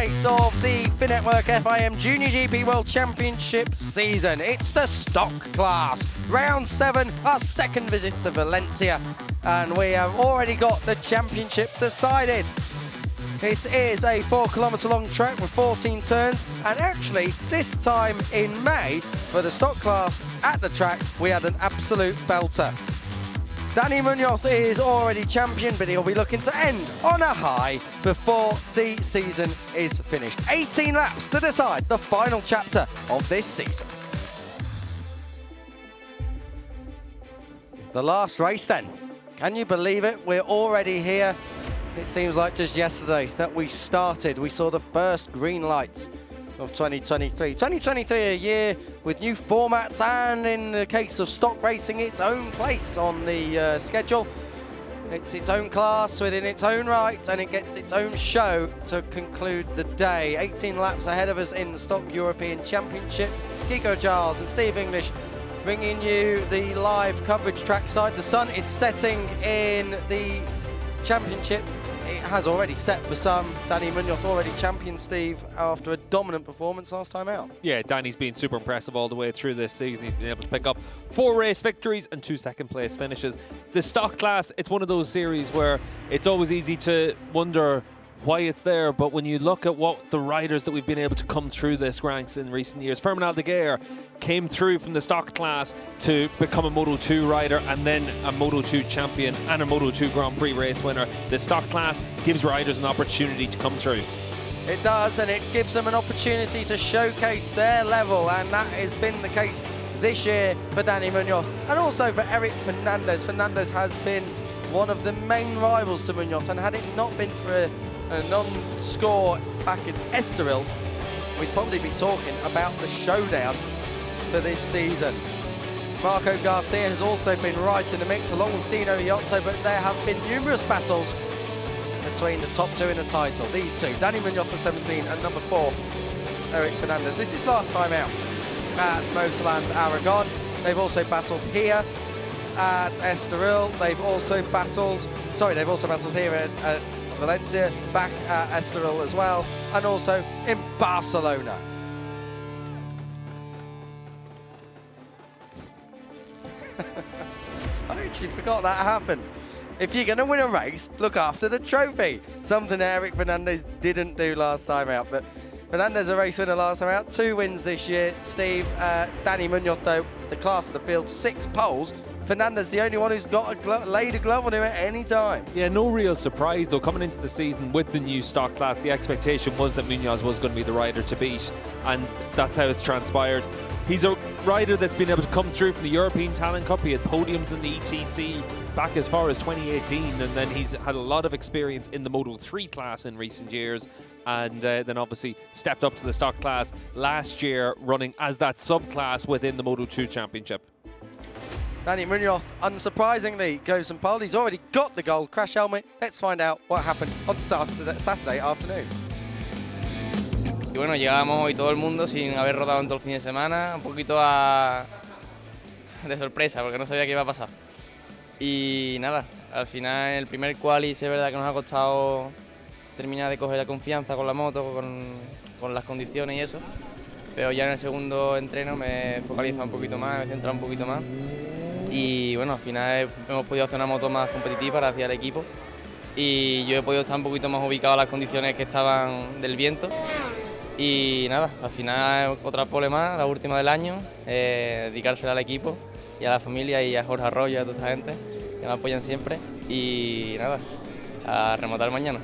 race of the Finetwork FIM Junior GP World Championship season. It's the stock class. Round 7, our second visit to Valencia. And we have already got the championship decided. It is a 4-kilometre long track with 14 turns, and actually this time in May for the stock class at the track we had an absolute belter. Dani Munoz is already champion, but he'll be looking to end on a high before the season is finished. 18 laps to decide the final chapter of this season. The last race then. Can you believe it? We're already here. It seems like just yesterday that we started. We saw the first green lights of 2023. 2023, a year with new formats and, in the case of stock racing, its own place on the schedule. It's its own class within its own right, and it gets its own show to conclude the day. 18 laps ahead of us in the Stock European Championship. Kiko Giles and Steve English bringing you the live coverage trackside. The sun is setting in the championship. It has already set for some. Dani Munoz already champion, Steve, after a dominant performance last time out. Yeah, Dani's been super impressive all the way through this season. He's been able to pick up 4 race victories and 2 second-place finishes. The stock class, it's one of those series where it's always easy to wonder why it's there, but when you look at what the riders that we've been able to come through this ranks in recent years, Firmin Aldeguer came through from the stock class to become a Moto2 rider and then a Moto2 champion and a Moto2 Grand Prix race winner. The stock class gives riders an opportunity to come through. It does, and it gives them an opportunity to showcase their level, and that has been the case this year for Dani Munoz and also for Eric Fernandez. Fernandez has been one of the main rivals to Munoz, and had it not been for a non-score back at Estoril, we'd probably be talking about the showdown for this season. Marco Garcia has also been right in the mix along with Dino Iotto, but there have been numerous battles between the top 2 in the title. These two, Dani Munoz for 17 and number 4, Eric Fernandez. This is last time out at Motorland Aragon. They've also battled here at Estoril. They've also battled here at Valencia, back at Estoril as well, and also in Barcelona. I actually forgot that happened. If you're going to win a race, look after the trophy. Something Eric Fernandez didn't do last time out, but Fernandez a race winner last time out, 2 wins this year. Steve, Dani Munoz though, the class of the field, 6 poles. Fernandez the only one who's got laid a glove on him at any time. Yeah, no real surprise though. Coming into the season with the new stock class, the expectation was that Munoz was going to be the rider to beat, and that's how it's transpired. He's a rider that's been able to come through from the European Talent Cup. He had podiums in the ETC back as far as 2018, and then he's had a lot of experience in the Moto3 class in recent years, and then obviously stepped up to the stock class last year, running as that subclass within the Moto2 Championship. Dani Munoz, unsurprisingly, goes and pole. He's already got the gold crash helmet. Let's find out what happened on Saturday afternoon. Y bueno, llegábamos hoy todo el mundo sin haber rodado en todo el fin de semana, un poquito de sorpresa, porque no sabía qué iba a pasar. Y nada, al final el primer quali sí es verdad que nos ha costado terminar de coger la confianza con la moto, con las condiciones y eso, pero ya en el segundo entreno me he focalizado un poquito más, me he centrado un poquito más. Y bueno, al final hemos podido hacer una moto más competitiva hacia el equipo, y yo he podido estar un poquito más ubicado a las condiciones que estaban del viento. Y nada, al final otra pole más, la última del año, dedicársela al equipo y a la familia y a Jorge Arroyo y a toda esa gente que me apoyan siempre, y nada, a rematar mañana.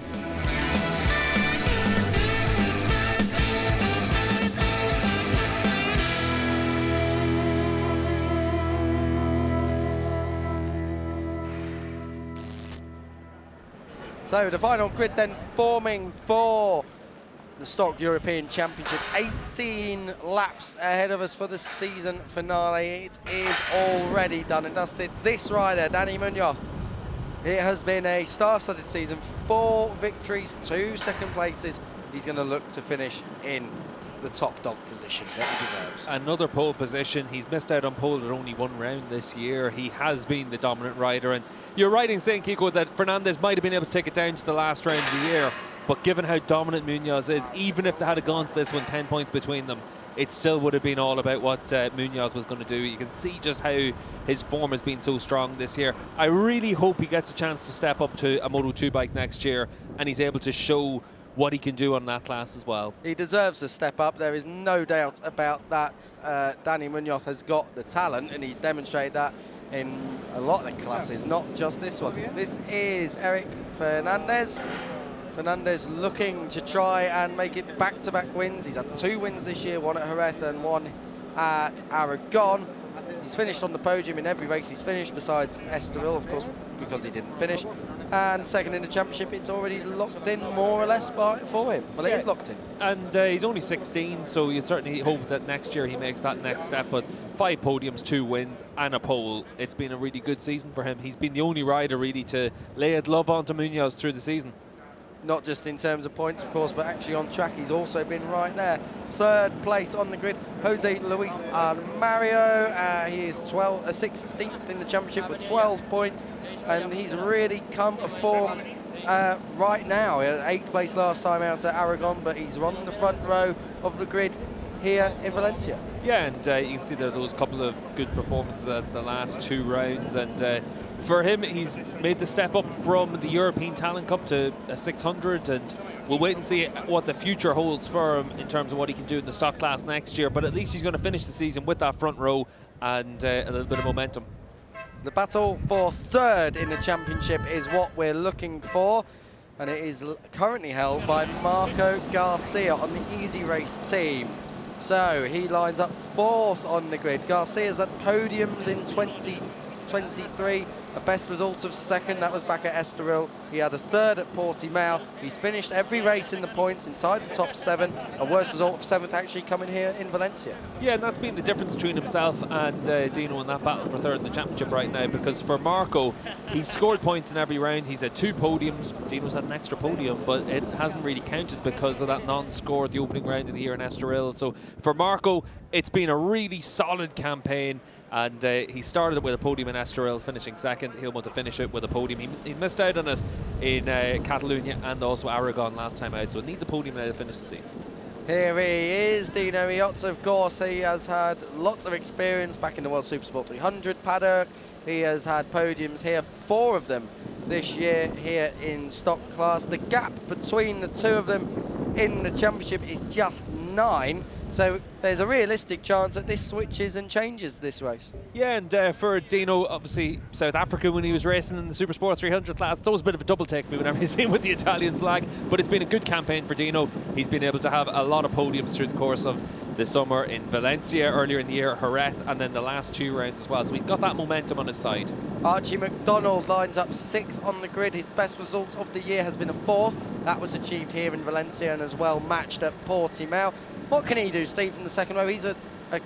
So the final grid then forming for the Stock European Championship. 18 laps ahead of us for the season finale. It is already done and dusted. This rider, Dani Munoz, it has been a star-studded season. 4 victories, 2 second places. He's going to look to finish in the top dog position that he deserves. Another pole position. He's missed out on pole at only 1 round this year. He has been the dominant rider, and you're right in saying, Kiko, that Fernandez might have been able to take it down to the last round of the year. But given how dominant Munoz is, even if they had gone to this one 10 points between them, it still would have been all about what Munoz was going to do. You can see just how his form has been so strong this year. I really hope he gets a chance to step up to a Moto2 bike next year and he's able to show what he can do on that class as well. He deserves to step up. There is no doubt about that. Dani Munoz has got the talent, and he's demonstrated that in a lot of the classes, not just this one. This is Eric Fernandez. Fernandez looking to try and make it back-to-back wins. He's had 2 wins this year, one at Jerez and one at Aragon. He's finished on the podium in every race he's finished, besides Estoril, of course, because he didn't finish. And second in the championship, it's already locked in more or less for him. Well, it is locked in. And he's only 16, so you'd certainly hope that next year he makes that next step. But 5 podiums, 2 wins and a pole. It's been a really good season for him. He's been the only rider really to lay a glove onto Munoz through the season. Not just in terms of points, of course, but actually on track, he's also been right there. 3rd place on the grid, Jose Luis Mario. He is 16th in the championship with 12 points, and he's really come to form right now. He had 8th place last time out at Aragon, but he's on the front row of the grid here in Valencia. Yeah, and you can see there are those couple of good performances at the last 2 rounds, and for him, he's made the step up from the European Talent Cup to a 600, and we'll wait and see what the future holds for him in terms of what he can do in the stock class next year. But at least he's going to finish the season with that front row and a little bit of momentum. The battle for 3rd in the championship is what we're looking for, and it is currently held by Marco Garcia on the Easy Race team. So he lines up 4th on the grid. Garcia's at podiums in 2023. A best result of 2nd, that was back at Estoril. He had a 3rd at Portimao. He's finished every race in the points inside the top 7. A worst result of 7th actually coming here in Valencia. Yeah, and that's been the difference between himself and Dino in that battle for 3rd in the championship right now, because for Marco, he's scored points in every round. He's had 2 podiums. Dino's had an extra podium, but it hasn't really counted because of that non-score at the opening round of the year in Estoril. So for Marco, it's been a really solid campaign. And he started it with a podium in Estoril, finishing 2nd. He'll want to finish it with a podium. He missed out on it in Catalonia and also Aragon last time out, so it needs a podium now to finish the season. Here he is, Dino Iotto, of course. He has had lots of experience back in the World Supersport 300 paddock. He has had podiums here, 4 of them this year here in stock class. The gap between the 2 of them in the championship is just 9. So there's a realistic chance that this switches and changes this race. Yeah, and for Dino, obviously South Africa when he was racing in the Supersport 300 class, it's always a bit of a double take for me whenever you see him with the Italian flag. But it's been a good campaign for Dino. He's been able to have a lot of podiums through the course of the summer in Valencia, earlier in the year, Jerez, and then the last 2 rounds as well. So he's got that momentum on his side. Archie McDonald lines up 6th on the grid. His best result of the year has been a 4th. That was achieved here in Valencia and as well matched at Portimao. What can he do, Steve, from the 2nd row? He's a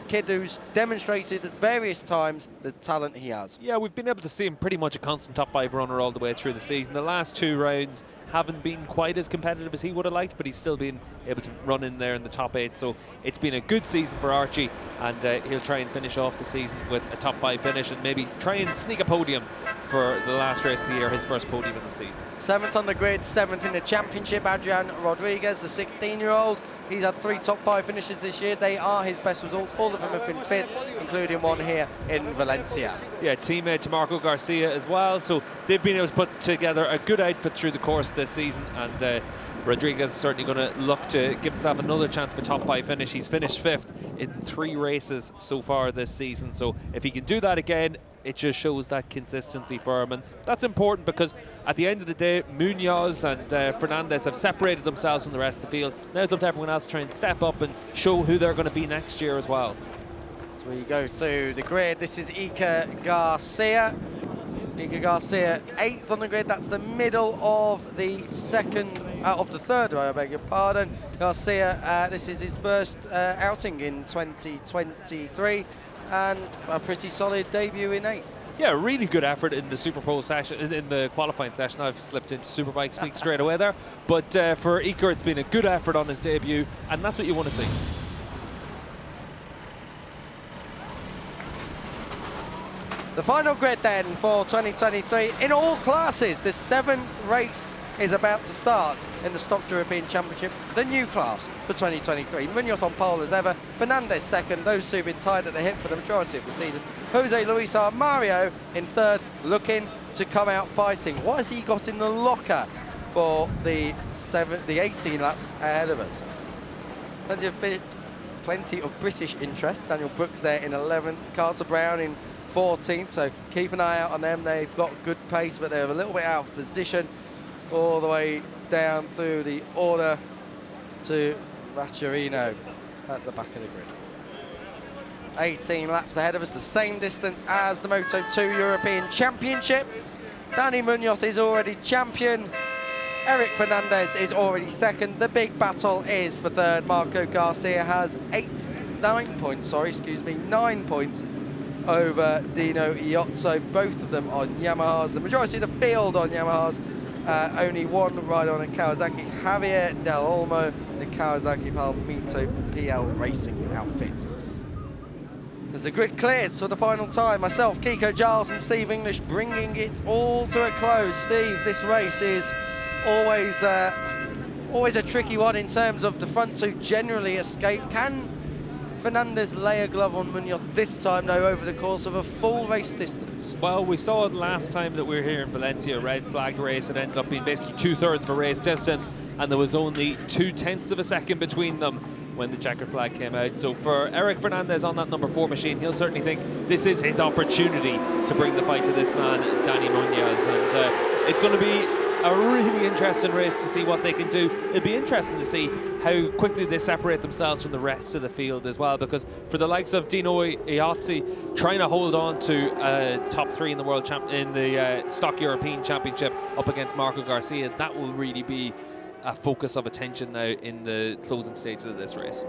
kid who's demonstrated at various times the talent he has. Yeah, we've been able to see him pretty much a constant top 5 runner all the way through the season. The last 2 rounds haven't been quite as competitive as he would have liked, but he's still been able to run in there in the top 8. So it's been a good season for Archie, and he'll try and finish off the season with a top 5 finish and maybe try and sneak a podium for the last race of the year, his first podium of the season. 7th on the grid, 7th in the championship, Adrian Rodriguez, the 16-year-old. He's had 3 top 5 finishes this year. They are his best results. All of them have been 5th, including one here in Valencia. Yeah, teammate to Marco Garcia as well. So they've been able to put together a good outfit through the course of this season, and Rodriguez is certainly going to look to give himself another chance for top 5 finish. He's finished 5th in 3 races so far this season. So if he can do that again, it just shows that consistency for him, and that's important because at the end of the day, Munoz and Fernandez have separated themselves from the rest of the field. Now it's up to everyone else to try and step up and show who they're going to be next year as well. As we go through the grid, this is Iker Garcia. Iker Garcia 8th on the grid. That's the middle of the 3rd row, I beg your pardon. Garcia, this is his first outing in 2023. And a pretty solid debut in 8th. Yeah, really good effort in the Superpole session, in the qualifying session. I've slipped into Superbike speak straight away there. But for Iker, it's been a good effort on his debut, and that's what you want to see. The final grid then for 2023 in all classes. The 7th race is about to start in the Stock European Championship, the new class for 2023. Munoz on pole as ever, Fernandez second, those two have been tied at the hip for the majority of the season. Jose Luis Mario in third, looking to come out fighting. What has he got in the locker for the 18 laps ahead of us? Plenty of British interest. Daniel Brooks there in 11th, Carter Brown in 14th, so keep an eye out on them. They've got good pace, but they're a little bit out of position all the way down through the order to Vaccarino at the back of the grid. 18 laps ahead of us, the same distance as the Moto2 European Championship. Dani Munoz is already champion. Eric Fernandez is already second. The big battle is for third. Marco Garcia has 9 points over Dino Iozzo. Both of them on Yamahas. The majority of the field on Yamahas. Only one rider on a Kawasaki. Javier Del Olmo, the Kawasaki Palmito PL Racing outfit. As the grid clears for the final time, myself, Kiko Giles and Steve English bringing it all to a close. Steve, this race is always a tricky one in terms of the front two generally escape. Can Fernandez lay a glove on Munoz this time, though, over the course of a full race distance? Well, we saw it last time that we were here in Valencia, a red flagged race. It ended up being basically 2/3 of a race distance, and there was only 0.2 of a second between them when the checkered flag came out. So for Eric Fernandez on that number 4 machine, he'll certainly think this is his opportunity to bring the fight to this man, Dani Munoz. And it's going to be a really interesting race to see what they can do. It'll be interesting to see how quickly they separate themselves from the rest of the field as well, because for the likes of Dino Iozzi trying to hold on to top 3 in the world in the Stock European Championship up against Marco Garcia, that will really be a focus of attention now in the closing stages of this race.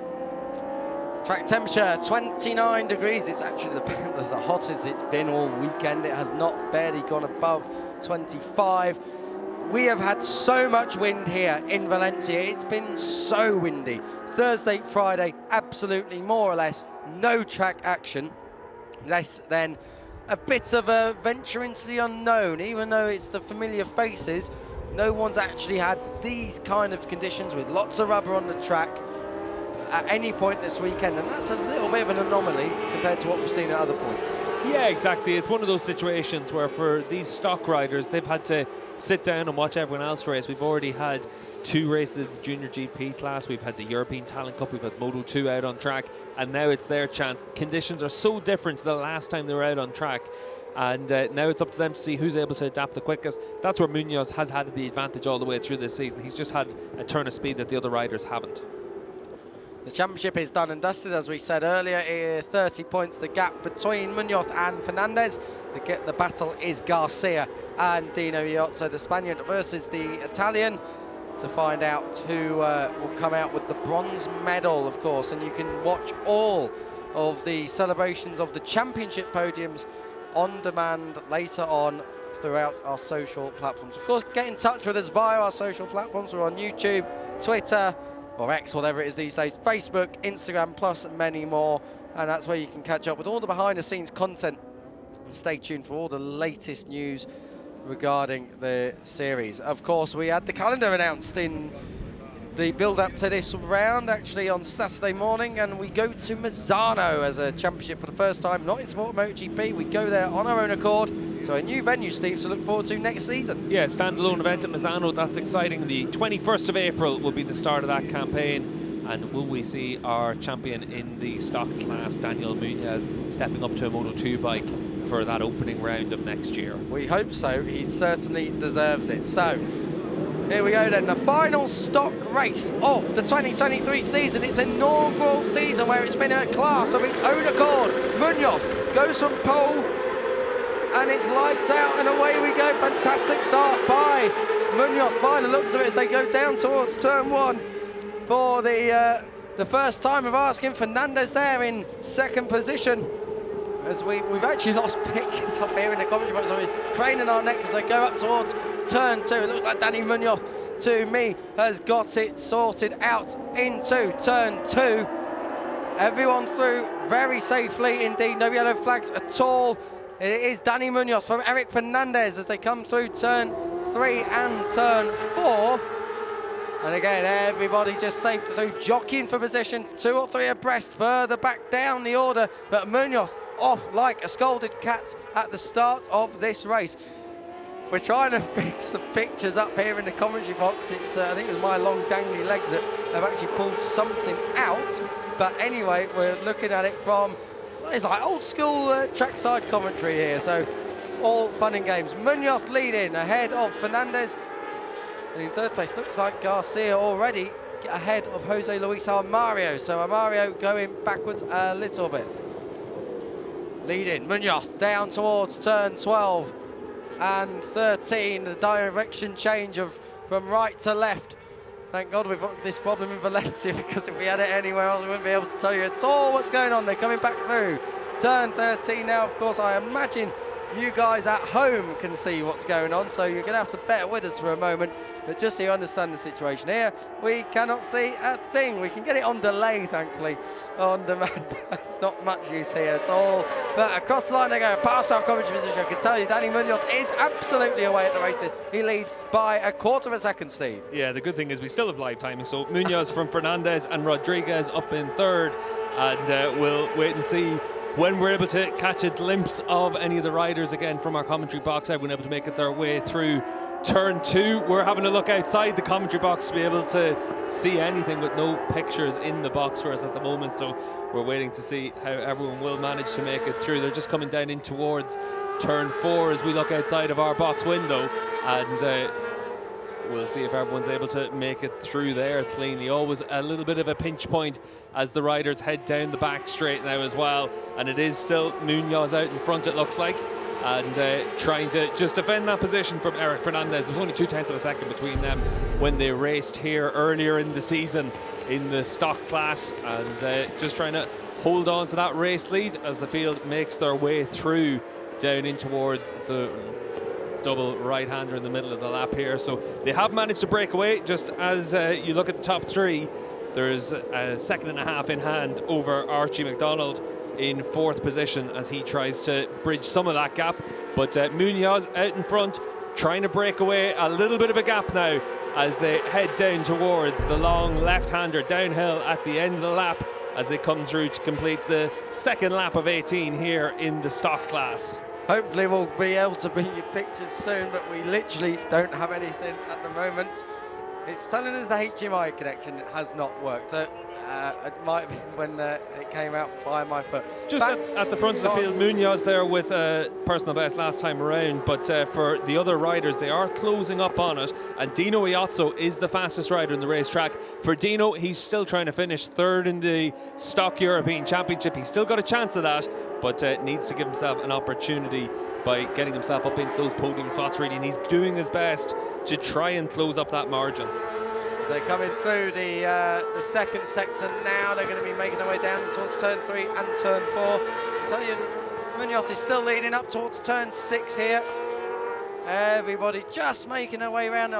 Track temperature 29 degrees. It's actually the hottest it's been all weekend. It has not barely gone above 25. We have had so much wind here in Valencia. It's been so windy. Thursday, Friday, absolutely more or less no track action. Less than a bit of a venture into the unknown. Even though it's the familiar faces, no one's actually had these kind of conditions with lots of rubber on the track at any point this weekend, and that's a little bit of an anomaly compared to what we've seen at other points. Yeah, exactly. It's one of those situations where for these stock riders, they've had to sit down and watch everyone else race. We've already had 2 races of the JuniorGP class. We've had the European Talent Cup. We've had Moto2 out on track, and now it's their chance. Conditions are so different to the last time they were out on track, and now it's up to them to see who's able to adapt the quickest. That's where Munoz has had the advantage all the way through this season. He's just had a turn of speed that the other riders haven't. The championship is done and dusted, as we said earlier. 30 points the gap between Munoz and Fernandez. The battle is Garcia and Dino Iozzo, the Spaniard versus the Italian, to find out who will come out with the bronze medal, of course. And you can watch all of the celebrations of the championship podiums on demand later on throughout our social platforms. Of course, get in touch with us via our social platforms. We're on YouTube, Twitter, or X, whatever it is these days, Facebook, Instagram, plus many more. And that's where you can catch up with all the behind-the-scenes content. And stay tuned for all the latest news regarding the series. Of course, we had the calendar announced in the build-up to this round, actually on Saturday morning, and we go to Misano as a championship for the first time, not in Sport MotoGP. We go there on our own accord. So a new venue, Steve, to look forward to next season. Yeah, standalone event at Misano. That's exciting. The 21st of April will be the start of that campaign. And will we see our champion in the stock class, Daniel Munoz, stepping up to a Moto2 bike for that opening round of next year? We hope so. He certainly deserves it. So here we go then, the final stock race of the 2023 season. It's an inaugural season where it's been a class of its own accord. Munoz goes from pole, and it's lights out and away we go. Fantastic start by Munoz by the looks of it as they go down towards turn 1 for the first time of asking. Fernandez there in second position. As we've actually lost pictures up here in the commentary box, so we're craning our neck as they go up towards turn 2. It looks like Dani Munoz, to me, has got it sorted out into turn 2. Everyone through very safely indeed, no yellow flags at all. It is Dani Munoz from Eric Fernandez as they come through turn 3 and turn 4. And again, everybody just safe through, jockeying for position, 2 or 3 abreast, further back down the order, but Munoz off like a scolded cat at the start of this race. We're trying to fix the pictures up here in the commentary box. It's, I think it was my long dangly legs that have actually pulled something out. But anyway, we're looking at it from, it's like old school trackside commentary here. So all fun and games. Munoz leading ahead of Fernandez. And in third place, looks like Garcia already ahead of Jose Luis Armario. So Armario going backwards a little bit. Leading, Munoz down towards turn 12 and 13. The direction change from right to left. Thank God we've got this problem in Valencia, because if we had it anywhere else, we wouldn't be able to tell you at all what's going on. They're coming back through. Turn 13 now, of course, I imagine you guys at home can see what's going on, so you're going to have to bear with us for a moment. But just so you understand the situation here, we cannot see a thing. We can get it on delay, thankfully, on demand. It's not much use here at all. But across the line they go, past our commentary position. I can tell you, Danny Munoz is absolutely away at the races. He leads by 1/4 of a second, Steve. Yeah, the good thing is we still have live timing. So Munoz from Fernandez and Rodriguez up in third. And we'll wait and see when we're able to catch a glimpse of any of the riders again from our commentary box. Everyone able to make it their way through turn 2. We're having a look outside the commentary box to be able to see anything, with no pictures in the box for us at the moment. So we're waiting to see how everyone will manage to make it through. They're just coming down in towards turn 4 as we look outside of our box window, and we'll see if everyone's able to make it through there cleanly. Always a little bit of a pinch point as the riders head down the back straight now as well. And it is still Munoz out in front, it looks like, and trying to just defend that position from Eric Fernandez. There was only 0.2 of a second between them when they raced here earlier in the season in the stock class, and just trying to hold on to that race lead as the field makes their way through down in towards the double right-hander in the middle of the lap here. So they have managed to break away. Just as you look at the top 3, there's a second and a half in hand over Archie McDonald in 4th position as he tries to bridge some of that gap. But Munoz out in front, trying to break away. A little bit of a gap now as they head down towards the long left-hander downhill at the end of the lap as they come through to complete the second lap of 18 here in the stock class. Hopefully we'll be able to bring you pictures soon, but we literally don't have anything at the moment. It's telling us the HDMI connection has not worked. It might have been when it came out by my foot. Just at the front of the field, Munoz there with a personal best last time around, but for the other riders, they are closing up on it, and Dino Iozzo is the fastest rider in the racetrack. For Dino, he's still trying to finish 3rd in the Stock European Championship. He's still got a chance of that, but needs to give himself an opportunity by getting himself up into those podium spots, really, and he's doing his best to try and close up that margin. They're coming through the second sector now. They're going to be making their way down towards turn 3 and turn 4. I tell you, Munoz is still leading up towards turn 6 here. Everybody just making their way around.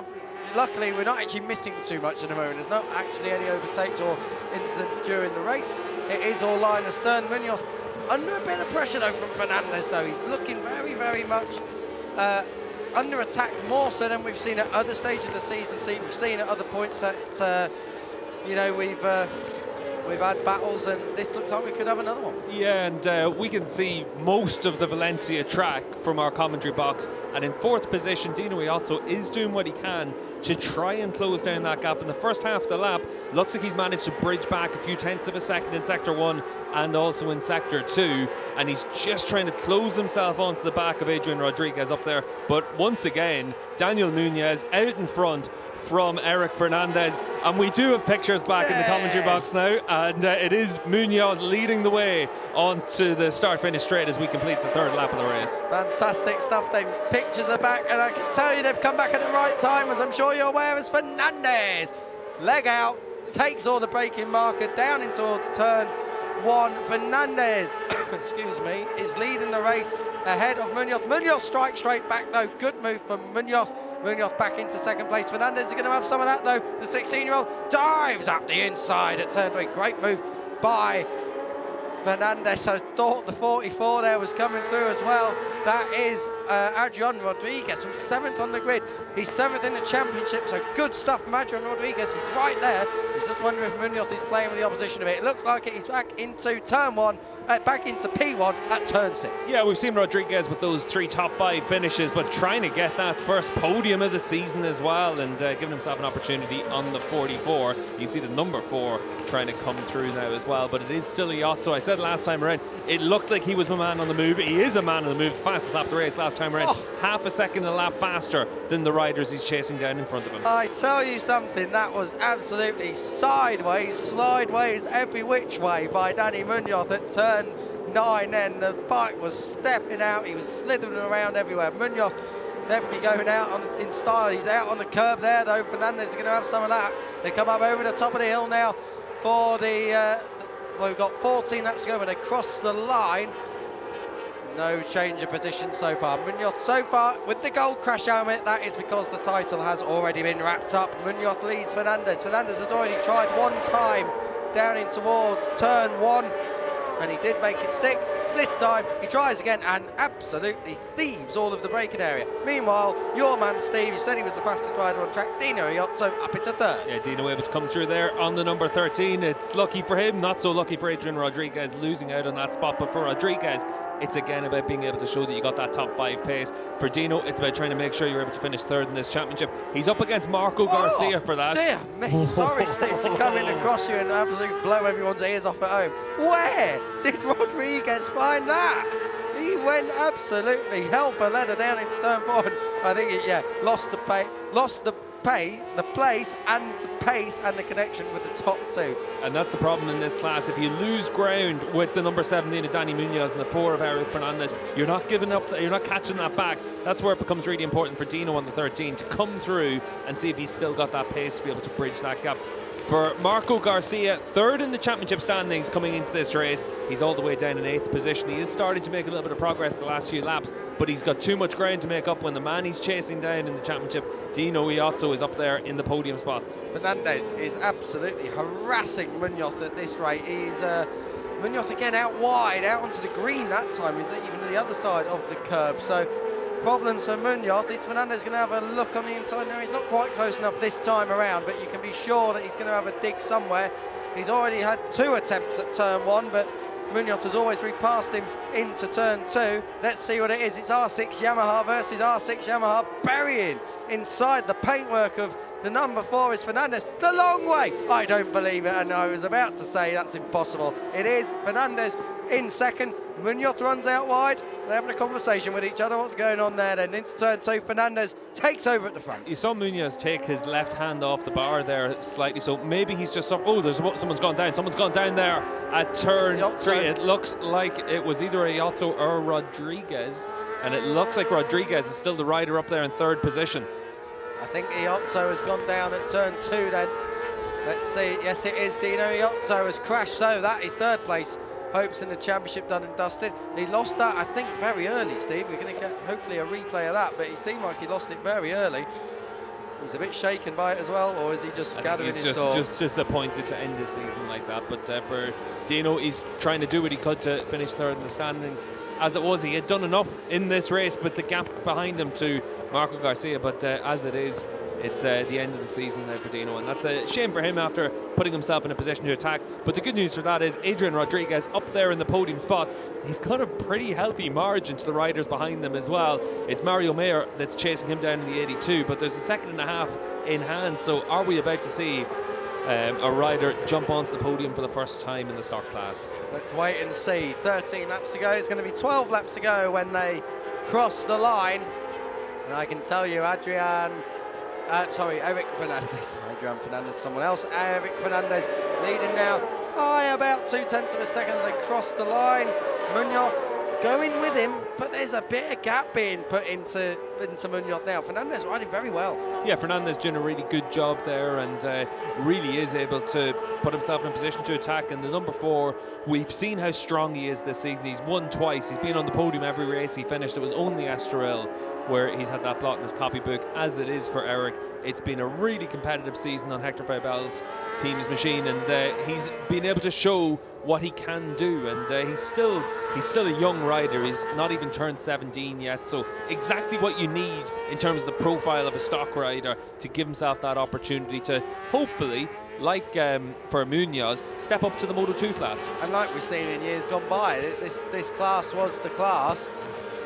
Luckily, we're not actually missing too much at the moment. There's not actually any overtakes or incidents during the race. It is all line astern. Munoz under a bit of pressure though from Fernandez though. He's looking very, very much under attack, more so than we've seen at other stages of the season. We've seen at other points that you know, we've had battles, and this looks like we could have another one. Yeah, and we can see most of the Valencia track from our commentary box, and in 4th position Dino Iozzo is doing what he can to try and close down that gap. In the first half of the lap, looks like he's managed to bridge back a few 10ths of a second in sector 1 and also in sector 2, and he's just trying to close himself onto the back of Adrian Rodriguez up there. But once again, Daniel Munoz out in front from Eric Fernandez, and we do have pictures back in the commentary box now, and it is Munoz leading the way onto the start-finish straight as we complete the 3rd lap of the race. Fantastic stuff. The pictures are back, and I can tell you they've come back at the right time, as I'm sure you're aware, as Fernandez, leg out, takes all the braking marker down in towards turn 1. Fernandez, excuse me, is leading the race ahead of Munoz. Munoz strikes straight back though. Good move from Munoz. Munoz back into second place. Fernandez is going to have some of that though. The 16-year-old dives up the inside at turn 3. Great move by Fernandez. I thought the 44 there was coming through as well. That is Adrian Rodriguez from 7th on the grid. He's 7th in the championship, so good stuff from Adrian Rodriguez. He's right there. He's just wondering if Munoz is playing with the opposition a bit. It looks like it. He's back into turn 1, back into P1 at turn 6. Yeah, we've seen Rodriguez with those 3 top 5 finishes, but trying to get that first podium of the season as well, and giving himself an opportunity on the 44. You can see the number 4 trying to come through now as well, but it is still a yacht. So I said last time around, it looked like he was a man on the move. He is a man on the move. The fastest lap of the race last time around. Half a second a lap faster than the riders he's chasing down in front of him. I tell you something, that was absolutely sideways, slideways, every which way by Danny Munoz at turn 9. Then the bike was stepping out. He was slithering around everywhere. Munoz definitely going out in style. He's out on the curb there, though. Fernandez is going to have some of that. They come up over the top of the hill now for the... well, we've got 14 laps to go when they cross the line. No change of position so far. Munoz so far with the gold crash helmet. That is because the title has already been wrapped up. Munoz leads Fernandez. Fernandez has already tried one time down in towards turn 1, and he did make it stick. This time he tries again and absolutely thieves all of the braking area. Meanwhile, your man Steve, you said he was the fastest rider on track, Dino Iozzo up into 3rd. Yeah, Dino able to come through there on the number 13. It's lucky for him, not so lucky for Adrian Rodriguez losing out on that spot. But for Rodriguez, it's again about being able to show that you got that top 5 pace. For Dino, it's about trying to make sure you're able to finish 3rd in this championship. He's up against Marco Garcia for that. Dear me, sorry Steve to come in across you and absolutely blow everyone's ears off at home. Where did Rodriguez find that? He went absolutely hell for leather down into turn 4. I think he, lost the place and the pace and the connection with the top 2. And that's the problem in this class. If you lose ground with the number 17 of Danny Munoz and the 4 of Eric Fernandez, you're not giving up, you're not catching that back. That's where it becomes really important for Dino on the 13 to come through and see if he's still got that pace to be able to bridge that gap. For Marco Garcia, 3rd in the championship standings coming into this race. He's all the way down in 8th position. He is starting to make a little bit of progress the last few laps, but he's got too much ground to make up when the man he's chasing down in the championship, Dino Iozzo, is up there in the podium spots. Fernandez is absolutely harassing Munoz at this rate. He's Munoz again out wide, out onto the green that time. He's even on the other side of the curb. So problems for Munoz. Is Fernandez going to have a look on the inside now? He's not quite close enough this time around, but you can be sure that he's going to have a dig somewhere. He's already had 2 attempts at turn 1, but Munoz has always repassed him into turn 2. Let's see what it is. It's R6 Yamaha versus R6 Yamaha, burying inside the paintwork of the number 4 is Fernandez. The long way! I don't believe it, and I was about to say that's impossible. It is Fernandez in 2nd. Munoz runs out wide. They're having a conversation with each other. What's going on there then? Into turn 2, Fernandez takes over at the front. You saw Munoz take his left hand off the bar there slightly, so maybe he's just... Oh, someone's gone down. Someone's gone down there at turn 3. It looks like it was either Iozzo or Rodriguez, and it looks like Rodriguez is still the rider up there in 3rd position. I think Iozzo has gone down at turn 2 then. Let's see. Yes, it is. Dino Iozzo has crashed, so that is 3rd place. Hopes in the championship done and dusted. He lost that, I think, very early, Steve. We're going to get, hopefully, a replay of that, but he seemed like he lost it very early. He's a bit shaken by it as well, or is he just gathering his thoughts? He's just disappointed to end his season like that. But for Dino, he's trying to do what he could to finish 3rd in the standings. As it was, he had done enough in this race with the gap behind him to Marco Garcia, but as it is, it's the end of the season now for Dino, and that's a shame for him after putting himself in a position to attack. But the good news for that is Adrian Rodriguez up there in the podium spots. He's got a pretty healthy margin to the riders behind them as well. It's Mario Mayer that's chasing him down in the 82, but there's a 2.5 seconds in hand. So are we about to see a rider jump onto the podium for the first time in the stock class? Let's wait and see. 13 laps to go. It's going to be 12 laps to go when they cross the line. And I can tell you, Eric Fernandez. Adrian Fernandez, someone else. Eric Fernandez leading now by about 0.2 of a second as they cross the line. Munoz going with him, but there's a bit of gap being put into Munoz now. Fernandez riding very well. Yeah, Fernandez doing a really good job there, and really is able to put himself in a position to attack. And the number 4, we've seen how strong he is this season. He's won twice. He's been on the podium every race he finished. It was only Estoril where he's had that blot in his copybook, as it is for Eric. It's been a really competitive season on Hector Faibel's team's machine, and he's been able to show what he can do. And he's still a young rider. He's not even even turned 17 yet, so exactly what you need in terms of the profile of a stock rider to give himself that opportunity to hopefully, like for Munoz, step up to the Moto2 class. And like we've seen in years gone by, this class was the class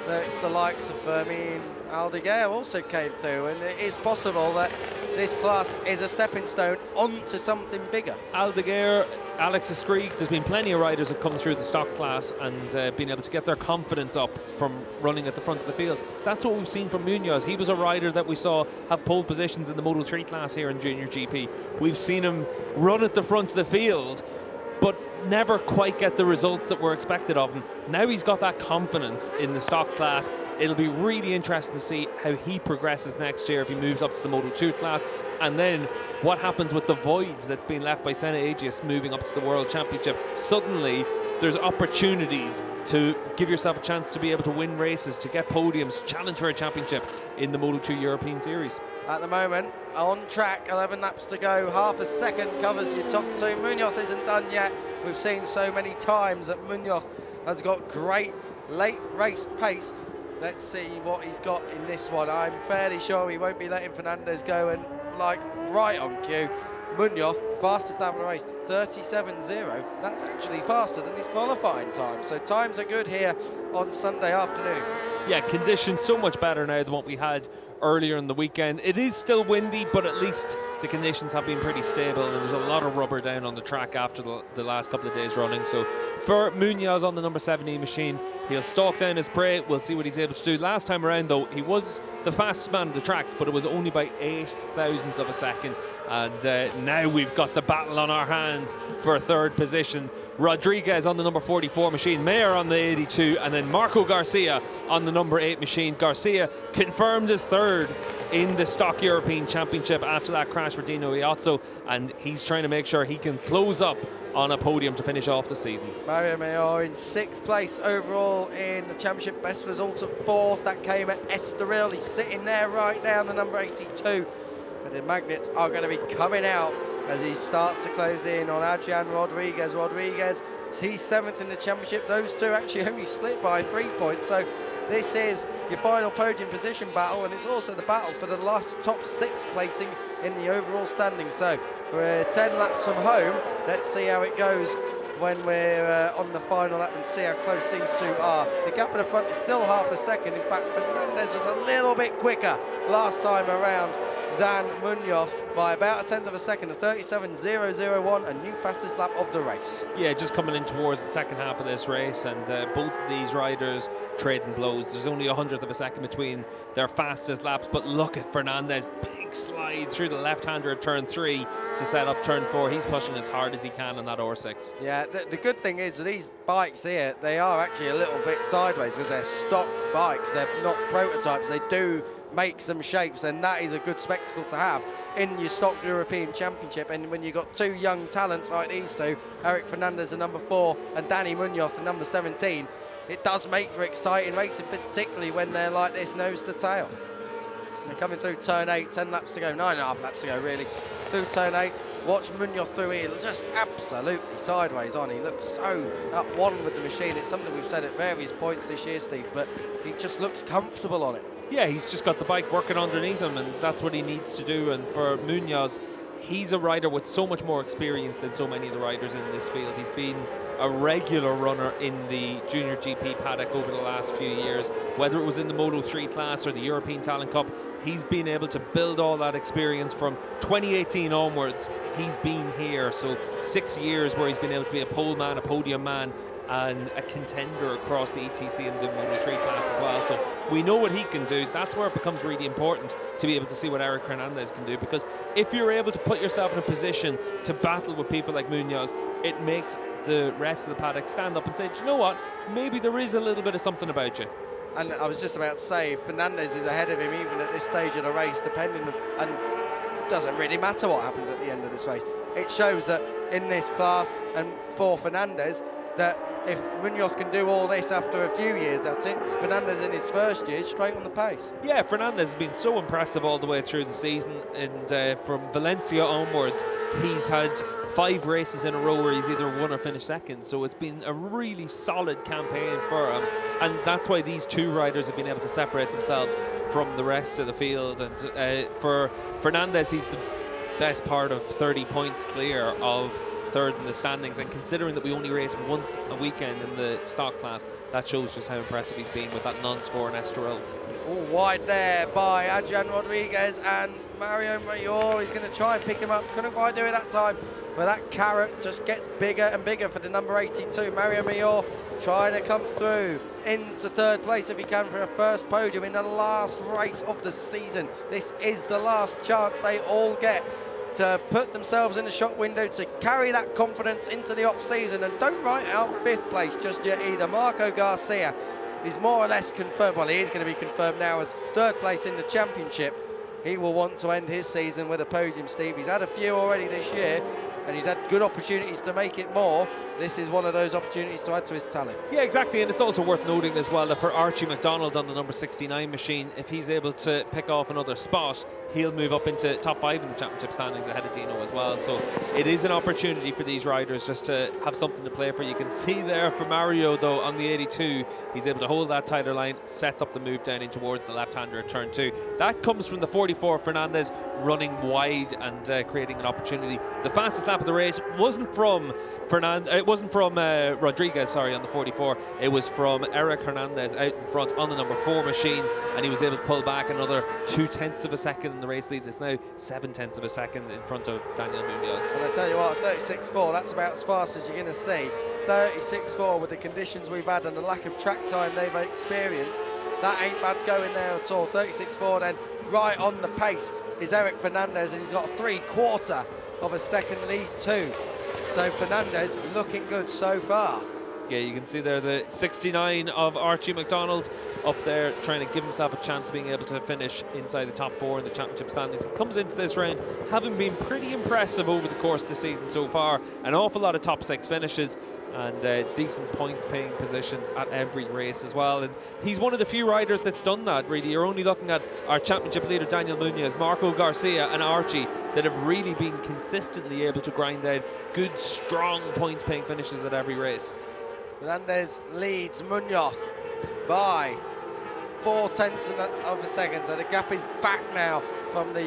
that the likes of Fermin Aldeguer also came through, and it is possible that this class is a stepping stone onto something bigger. Aldeguer, Alex Escrigue, there's been plenty of riders that come through the stock class and been able to get their confidence up from running at the front of the field. That's what we've seen from Munoz. He was a rider that we saw have pole positions in the Moto3 class here in Junior GP. We've seen him run at the front of the field, but never quite get the results that were expected of him. Now he's got that confidence in the stock class. It'll be really interesting to see how he progresses next year if he moves up to the Moto2 class, and then what happens with the void that's been left by Senna Agius moving up to the World Championship. Suddenly there's opportunities to give yourself a chance to be able to win races, to get podiums, challenge for a championship in the Moto2 European Series. At the moment, on track, 11 laps to go, half a second covers your top two. Munoz isn't done yet. We've seen so many times that Munoz has got great late race pace. Let's see what he's got in this one. I'm fairly sure he won't be letting Fernandez go, and like right on cue, Munoz, fastest lap of the race, 37.0. That's actually faster than his qualifying time. So times are good here on Sunday afternoon. Yeah, conditions so much better now than what we had earlier in the weekend. It is still windy, but at least the conditions have been pretty stable, and there's a lot of rubber down on the track after the last couple of days running. So for Munoz on the number 17 machine, he'll stalk down his prey. We'll see what he's able to do. Last time around, though, he was the fastest man on the track, but it was only by 8 thousandths of a second. And now we've got the battle on our hands for third position. Rodriguez on the number 44 machine, Mayer on the 82, and then Marco Garcia on the number 8 machine. Garcia confirmed as third in the Stock European Championship after that crash for Dino Iozzo, and he's trying to make sure he can close up on a podium to finish off the season. Mario Mayor in 6th place overall in the championship, best result of 4th. That came at Estoril. He's sitting there right now, the number 82. But the magnets are going to be coming out as he starts to close in on Adrian Rodriguez. Rodriguez, he's 7th in the championship. Those two actually only split by 3 points. So this is your final podium position battle, and it's also the battle for the last top 6 placing in the overall standing. So we're 10 laps from home. Let's see how it goes when we're on the final lap and see how close these two are. The gap in the front is still half a second. In fact, Fernandez was a little bit quicker last time around than Munoz by about 1/10 of a second, a 37.001, a new fastest lap of the race. Yeah, just coming in towards the second half of this race, and both of these riders trading blows. There's only 100th of a second between their fastest laps, but look at Fernandez, big slide through the left-hander at turn 3 to set up turn 4. He's pushing as hard as he can on that R6. Yeah, the good thing is that these bikes here, they are actually a little bit sideways because they're stock bikes. They're not prototypes. They do make some shapes, and that is a good spectacle to have in your stock European Championship. And when you've got two young talents like these two, Eric Fernandez, the number 4, and Danny Munoz, the number 17, it does make for exciting racing, particularly when they're like this nose to tail. They're coming through turn 8, 10 laps to go, 9.5 laps to go really, through turn 8. Watch Munoz through here, just absolutely sideways on. He looks so at one with the machine. It's something we've said at various points this year, Steve, but he just looks comfortable on it. Yeah, he's just got the bike working underneath him, and that's what he needs to do. And for Munoz, he's a rider with so much more experience than so many of the riders in this field. He's been a regular runner in the Junior GP paddock over the last few years, whether it was in the Moto3 class or the European Talent Cup. He's been able to build all that experience from 2018 onwards. He's been here, so 6 years where he's been able to be a pole man, a podium man, and a contender across the ETC and the Moto3 class as well. So we know what he can do. That's where it becomes really important to be able to see what Eric Hernandez can do, because if you're able to put yourself in a position to battle with people like Munoz, it makes the rest of the paddock stand up and say, do you know what, maybe there is a little bit of something about you. And I was just about to say, Fernandez is ahead of him even at this stage of the race, depending on, and it doesn't really matter what happens at the end of this race. It shows that in this class, and for Fernandez, that if Munoz can do all this after a few years at it, Fernandez in his first year is straight on the pace. Yeah, Fernandez has been so impressive all the way through the season, and from Valencia onwards, he's had 5 races in a row where he's either won or finished second. So it's been a really solid campaign for him. And that's why these 2 riders have been able to separate themselves from the rest of the field. And for Fernandez, he's the best part of 30 points clear of third in the standings, and considering that we only race once a weekend in the stock class, that shows just how impressive he's been with that non-score in Estoril. All wide there by Adrian Rodriguez, and Mario Mayor is going to try and pick him up. Couldn't quite do it that time, but that carrot just gets bigger and bigger for the number 82. Mario Mayor trying to come through into third place if he can for a first podium in the last race of the season. This is the last chance they all get to put themselves in the shop window, to carry that confidence into the off-season, and don't write out 5th place just yet either. Marco Garcia is more or less confirmed. Well, he is going to be confirmed now as 3rd place in the championship. He will want to end his season with a podium, Steve. He's had a few already this year, and he's had good opportunities to make it more. This is one of those opportunities to add to his talent. Yeah, exactly, and it's also worth noting as well that for Archie McDonald on the number 69 machine, if he's able to pick off another spot, he'll move up into top 5 in the championship standings ahead of Dino as well. So it is an opportunity for these riders just to have something to play for. You can see there for Mario, though, on the 82, he's able to hold that tighter line, sets up the move down in towards the left-hander at turn 2. That comes from the 44 Fernandez running wide and creating an opportunity. The fastest lap of the race wasn't from Rodriguez, sorry, on the 44. It was from Eric Hernandez out in front on the number 4 machine, and he was able to pull back another 0.2 of a second in the race lead. It's now 0.7 of a second in front of Daniel Munoz. And I tell you what, 36.4, that's about as fast as you're going to see. 36.4 with the conditions we've had and the lack of track time they've experienced. That ain't bad going there at all. 36.4, then right on the pace is Eric Fernandez, and he's got 3/4 of a second lead too. So Fernandez looking good so far. Yeah, you can see there the 69 of Archie McDonald up there trying to give himself a chance of being able to finish inside the top 4 in the championship standings. He comes into this round having been pretty impressive over the course of the season so far. An awful lot of top 6 finishes and decent points paying positions at every race as well. And he's one of the few riders that's done that, really. You're only looking at our championship leader Daniel Munoz, Marco Garcia and Archie that have really been consistently able to grind out good, strong points paying finishes at every race. Fernandez leads Munoz by 0.4 of a second, so the gap is back now from the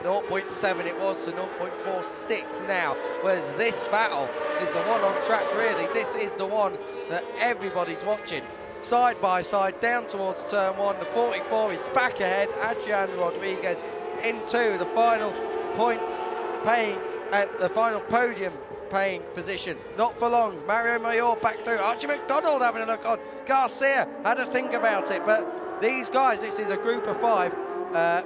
0.7 it was to 0.46 now, whereas this battle is the one on track really. This is the one that everybody's watching. Side by side, down towards turn 1, the 44 is back ahead, Adrian Rodriguez into the final points paying, at the final podium paying position. Not for long. Mario Mayor back through. Archie McDonald having a look on. Garcia had a think about it, but these guys, this is a group of 5.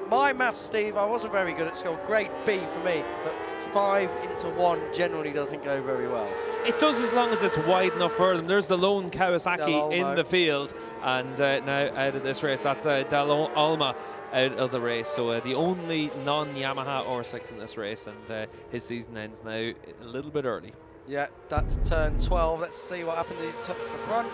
My maths, Steve, I wasn't very good at school. Grade B for me, but 5 into 1 generally doesn't go very well. It does as long as it's wide enough for them. There's the lone Kawasaki in the field, and now out of this race, that's Del Alma out of the race. So the only non-Yamaha R6 in this race, and his season ends now a little bit early. Yeah, that's turn 12. Let's see what happens. He's the front.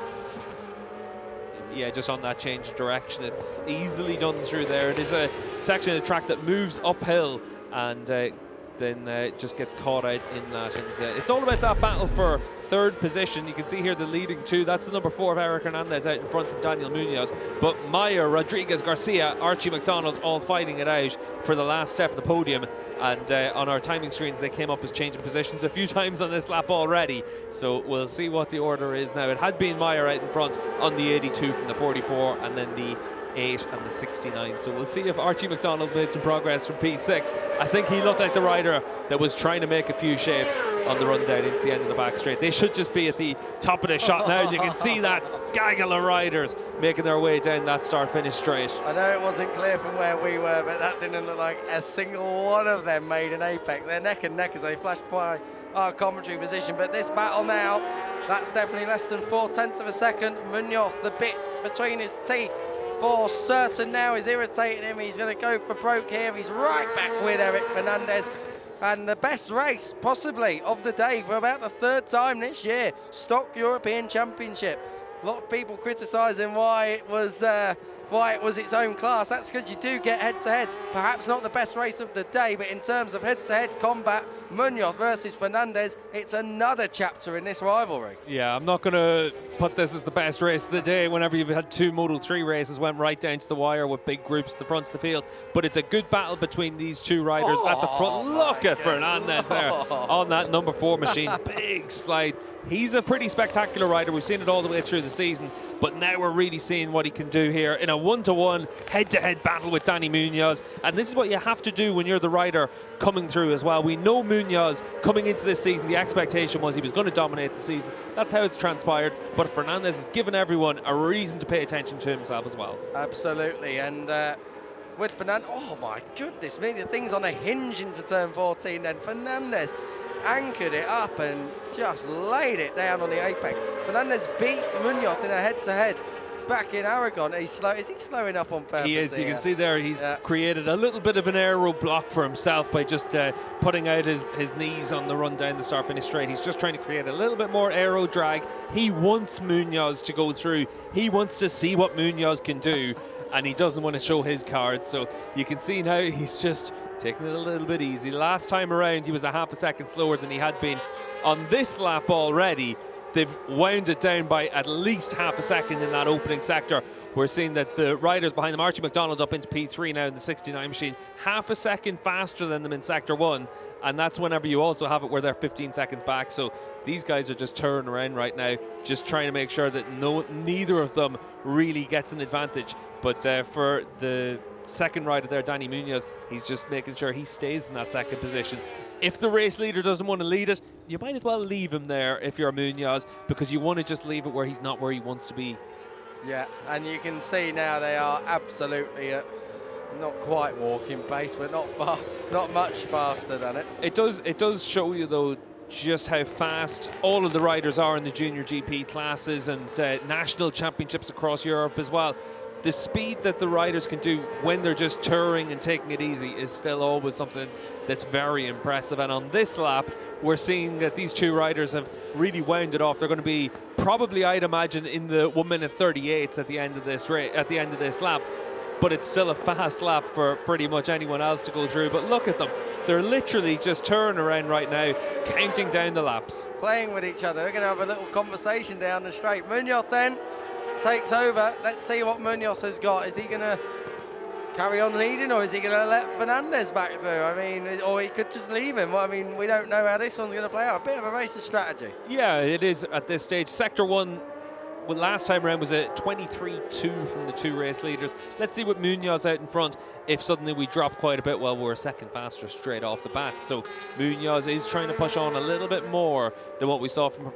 Yeah, just on that change of direction, it's easily done through there. It is a section of the track that moves uphill and then just gets caught out in that. And it's all about that battle for 3rd position. You can see here the leading 2. That's the number 4 of Eric Hernandez out in front from Daniel Munoz. But Meyer, Rodriguez, Garcia, Archie McDonald all fighting it out for the last step of the podium. And on our timing screens, they came up as changing positions a few times on this lap already. So we'll see what the order is now. It had been Meyer out in front on the 82 from the 44, and then the 8 and the 69. So we'll see if Archie McDonald's made some progress from P6. I think he looked like the rider that was trying to make a few shapes on the run down into the end of the back straight. They should just be at the top of the shot now. You can see that gaggle of riders making their way down that start-finish straight. I know it wasn't clear from where we were, but that didn't look like a single one of them made an apex. They're neck and neck as they flashed by our commentary position. But this battle now, that's definitely less than 0.4 of a second. Munoz, the bit between his teeth, for certain now is irritating him. He's going to go for broke here. He's right back with Eric Fernandez. And the best race, possibly, of the day for about the 3rd time this year. Stock European Championship. A lot of people criticising why it was why it was its own class. That's because you do get head-to-heads. Perhaps not the best race of the day, but in terms of head-to-head combat, Munoz versus Fernandez, it's another chapter in this rivalry. Yeah, I'm not going to put this as the best race of the day whenever you've had two Model 3 races, went right down to the wire with big groups at the front of the field. But it's a good battle between these two riders at the front. Look at Fernandez there on that number 4 machine. Big slide. He's a pretty spectacular rider. We've seen it all the way through the season, but now we're really seeing what he can do here in a one-to-one, head-to-head battle with Danny Munoz. And this is what you have to do when you're the rider coming through as well. We know Munoz coming into this season, the expectation was he was going to dominate the season. That's how it's transpired. But Fernandez has given everyone a reason to pay attention to himself as well. Absolutely. And with Fernandez, oh my goodness me, the thing's on a hinge into turn 14. Then Fernandez anchored it up and just laid it down on the apex. Fernandez beat Munoz in a head-to-head back in Aragon. He's slow. Is he slowing up on purpose? He is. Here? You can see there he's created a little bit of an aero block for himself by just putting out his knees on the run down the start-finish straight. He's just trying to create a little bit more aero drag. He wants Munoz to go through. He wants to see what Munoz can do, and he doesn't want to show his cards. So you can see now he's just taking it a little bit easy. Last time around, he was a half a second slower than he had been. On this lap already, they've wound it down by at least half a second in that opening sector. We're seeing that the riders behind them, Archie McDonald up into P3 now in the 69 machine, half a second faster than them in sector 1. And that's whenever you also have it where they're 15 seconds back. So these guys are just turning around right now, just trying to make sure that neither of them really gets an advantage. But for the second rider there, Danny Munoz, he's just making sure he stays in that second position. If the race leader doesn't want to lead it, you might as well leave him there if you're Munoz, because you want to just leave it where he's not where he wants to be. Yeah, and you can see now they are absolutely not quite walking pace, but not much faster than it. It does show you though just how fast all of the riders are in the junior GP classes and national championships across Europe as well. The speed that the riders can do when they're just touring and taking it easy is still always something that's very impressive. And on this lap, we're seeing that these two riders have really wound it off. They're going to be probably, I'd imagine, in the 1:38 at the end of this lap. But it's still a fast lap for pretty much anyone else to go through. But look at them. They're literally just turning around right now, counting down the laps. Playing with each other. They're going to have a little conversation down the straight. Munoz then takes over. Let's see what Munoz has got. Is he going to carry on leading, or is he going to let Fernandez back through? I mean, or he could just leave him. Well, I mean, we don't know how this one's going to play out. A bit of a race of strategy. Yeah, it is at this stage. Sector 1, well, last time around was a 23-2 from the two race leaders. Let's see what Munoz out in front. If suddenly we drop quite a bit, well, we're a second faster straight off the bat. So Munoz is trying to push on a little bit more than what we saw from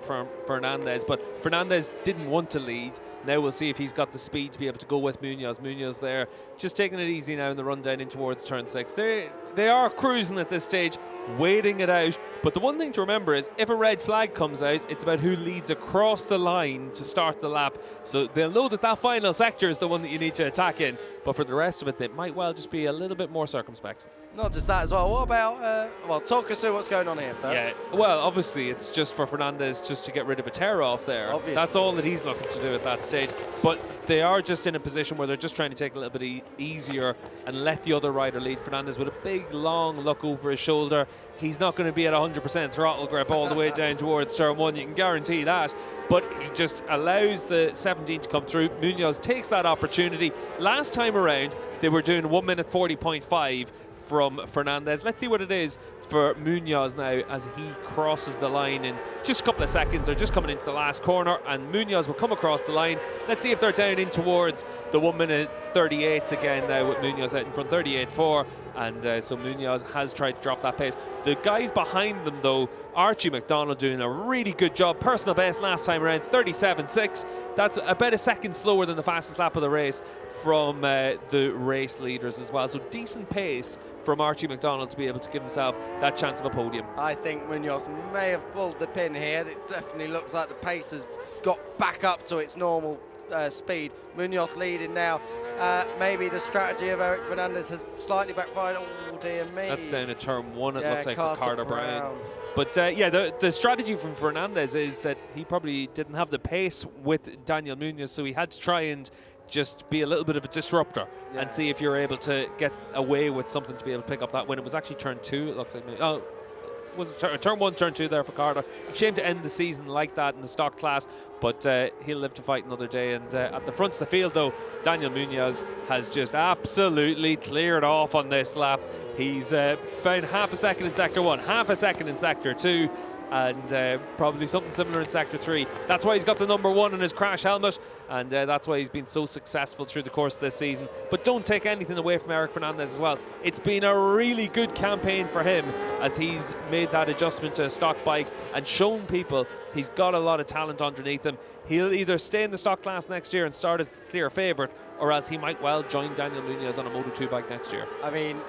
Fernandez. But Fernandez didn't want to lead. Now we'll see if he's got the speed to be able to go with Munoz. Munoz there, just taking it easy now in the run down in towards turn 6. They are cruising at this stage, waiting it out. But the one thing to remember is if a red flag comes out, it's about who leads across the line to start the lap. So they'll know that final sector is the one that you need to attack in. But for the rest of it, they might well just be a little bit more circumspect. Not just that as well. What about, well, talk us through what's going on here first. Yeah, well, obviously it's just for Fernandez just to get rid of a tear off there. Obviously. That's all that he's looking to do at that stage. But they are just in a position where they're just trying to take a little bit easier and let the other rider lead. Fernandez with a big, long look over his shoulder. He's not going to be at 100% throttle grip all the way down towards turn 1, you can guarantee that. But he just allows the 17 to come through. Munoz takes that opportunity. Last time around, they were doing 1:40.5 from Fernandez. Let's see what it is for Munoz now as he crosses the line in just a couple of seconds. They're just coming into the last corner and Munoz will come across the line. Let's see if they're down in towards the 1:38 again now with Munoz out in front, 38.4. And so Munoz has tried to drop that pace. The guys behind them though, Archie McDonald doing a really good job. Personal best last time around, 37.6. That's about a second slower than the fastest lap of the race from the race leaders as well. So decent pace from Archie McDonald to be able to give himself that chance of a podium. I think Munoz may have pulled the pin here. It definitely looks like the pace has got back up to its normal speed. Munoz leading now. Maybe the strategy of Eric Fernandez has slightly backfired. Oh dear me. That's down at turn 1, it looks like, for Carter Carter Brown. But yeah, the strategy from Fernandez is that he probably didn't have the pace with Daniel Munoz, so he had to try and just be a little bit of a disruptor and see if you're able to get away with something to be able to pick up that win. It was actually turn 2, it looks like. Oh, was it turn 1, turn 2 there for Carter. Shame to end the season like that in the stock class, but he'll live to fight another day. And at the front of the field, though, Daniel Munoz has just absolutely cleared off on this lap. He's found half a second in Sector 1, half a second in Sector 2, and probably something similar in Sector 3. That's why he's got the number 1 in his crash helmet, and that's why he's been so successful through the course of this season. But don't take anything away from Eric Fernandez as well. It's been a really good campaign for him as he's made that adjustment to a stock bike and shown people he's got a lot of talent underneath him. He'll either stay in the stock class next year and start as the clear favourite, or else he might well join Daniel Munoz on a Moto2 bike next year. I mean,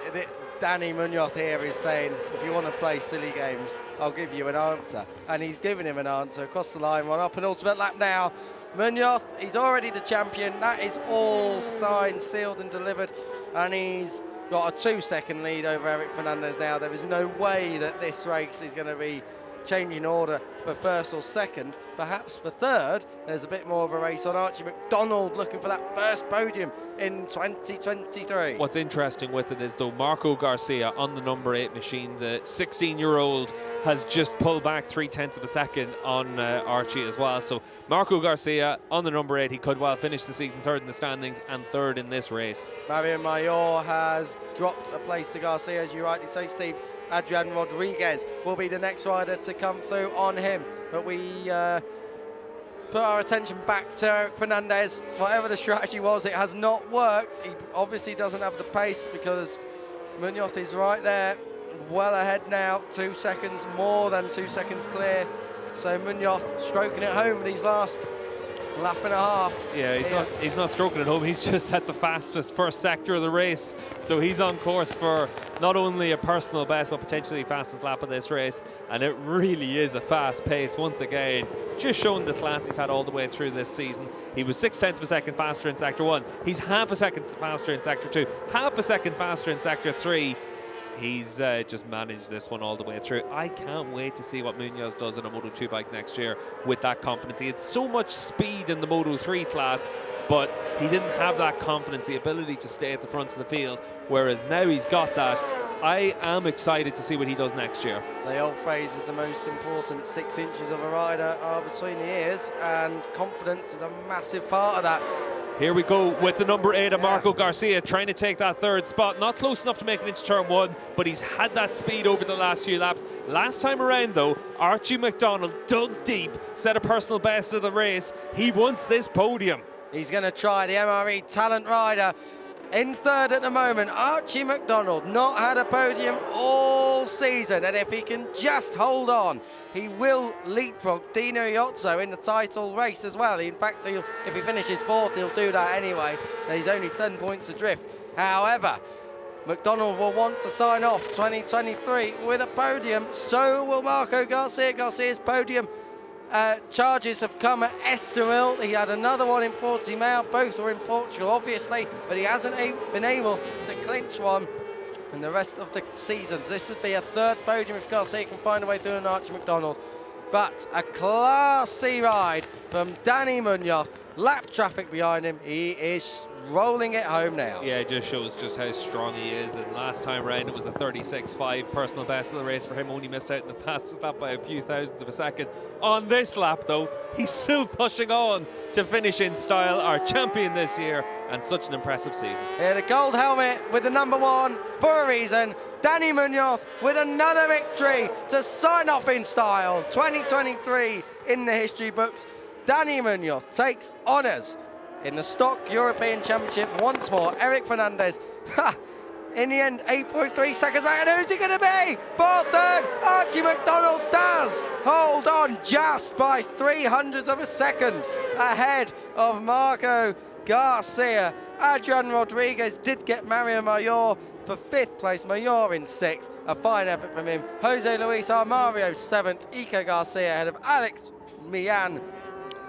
Danny Munoz here is saying, if you want to play silly games, I'll give you an answer. And he's giving him an answer across the line, one up an ultimate lap now. Munoz, he's already the champion. That is all signed, sealed and delivered. And he's got a 2-second lead over Eric Fernandez now. There is no way that this race is going to be changing order for first or second. Perhaps for third, there's a bit more of a race on. Archie McDonald looking for that first podium in 2023. What's interesting with it is, though, Marco Garcia on the number 8 machine, the 16-year-old, has just pulled back 0.3 of a second on Archie as well. So Marco Garcia on the number 8, he could well finish the season third in the standings and third in this race. Mario Mayor has dropped a place to Garcia, as you rightly say, Steve. Adrian Rodriguez will be the next rider to come through on him. But we put our attention back to Eric Fernandez. Whatever the strategy was, it has not worked. He obviously doesn't have the pace because Munoz is right there, well ahead now, 2 seconds, more than 2 seconds clear. So Munoz stroking it home these last lap and a half. Yeah, he's not stroking it home. He's just at the fastest first sector of the race. So he's on course for not only a personal best, but potentially fastest lap of this race. And it really is a fast pace once again. Just showing the class he's had all the way through this season. He was 0.6 of a second faster in Sector 1. He's half a second faster in Sector 2. Half a second faster in Sector 3. He's just managed this one all the way through. I can't wait to see what Munoz does on a Moto2 bike next year with that confidence. He had so much speed in the Moto3 class, but he didn't have that confidence, the ability to stay at the front of the field, whereas now he's got that. I am excited to see what he does next year. The old phrase is the most important 6 inches of a rider are between the ears, and confidence is a massive part of that. Here we go with the number 8 of Marco Garcia, trying to take that third spot. Not close enough to make it into turn 1, but he's had that speed over the last few laps. Last time around, though, Archie McDonald dug deep, set a personal best of the race. He wants this podium. He's going to try, the MRE talent rider. In third at the moment, Archie McDonald, not had a podium all season, and if he can just hold on, he will leapfrog Dino Iozzo in the title race as well. In fact, if he finishes fourth, he'll do that anyway. He's only 10 points adrift. However, McDonald will want to sign off 2023 with a podium. So will Marco Garcia. Garcia's podium charges have come at Estoril. He had another one in Portimao. Both were in Portugal, obviously, but he hasn't been able to clinch one in the rest of the seasons. This would be a third podium if Garcia can find a way through an Archie McDonald. But a Class C ride from Danny Munoz. Lap traffic behind him. He is rolling it home now. Yeah, it just shows just how strong he is. And last time round, it was a 36.5 personal best of the race for him. Only missed out in the fastest lap by a few thousandths of a second. On this lap, though, he's still pushing on to finish in style. Our champion this year, and such an impressive season. Yeah, the gold helmet with the number 1 for a reason. Danny Munoz with another victory to sign off in style. 2023 in the history books. Danny Munoz takes honours in the Stock European Championship once more. Eric Fernandez, in the end, 8.3 seconds back. And who's he going to be? For third, Archie McDonald does hold on just by 0.03 of a second ahead of Marco Garcia. Adrian Rodriguez did get Mario Mayor for 5th place, Mayor in 6th. A fine effort from him. Jose Luis Armario 7th, Iker Garcia ahead of Alex Millan.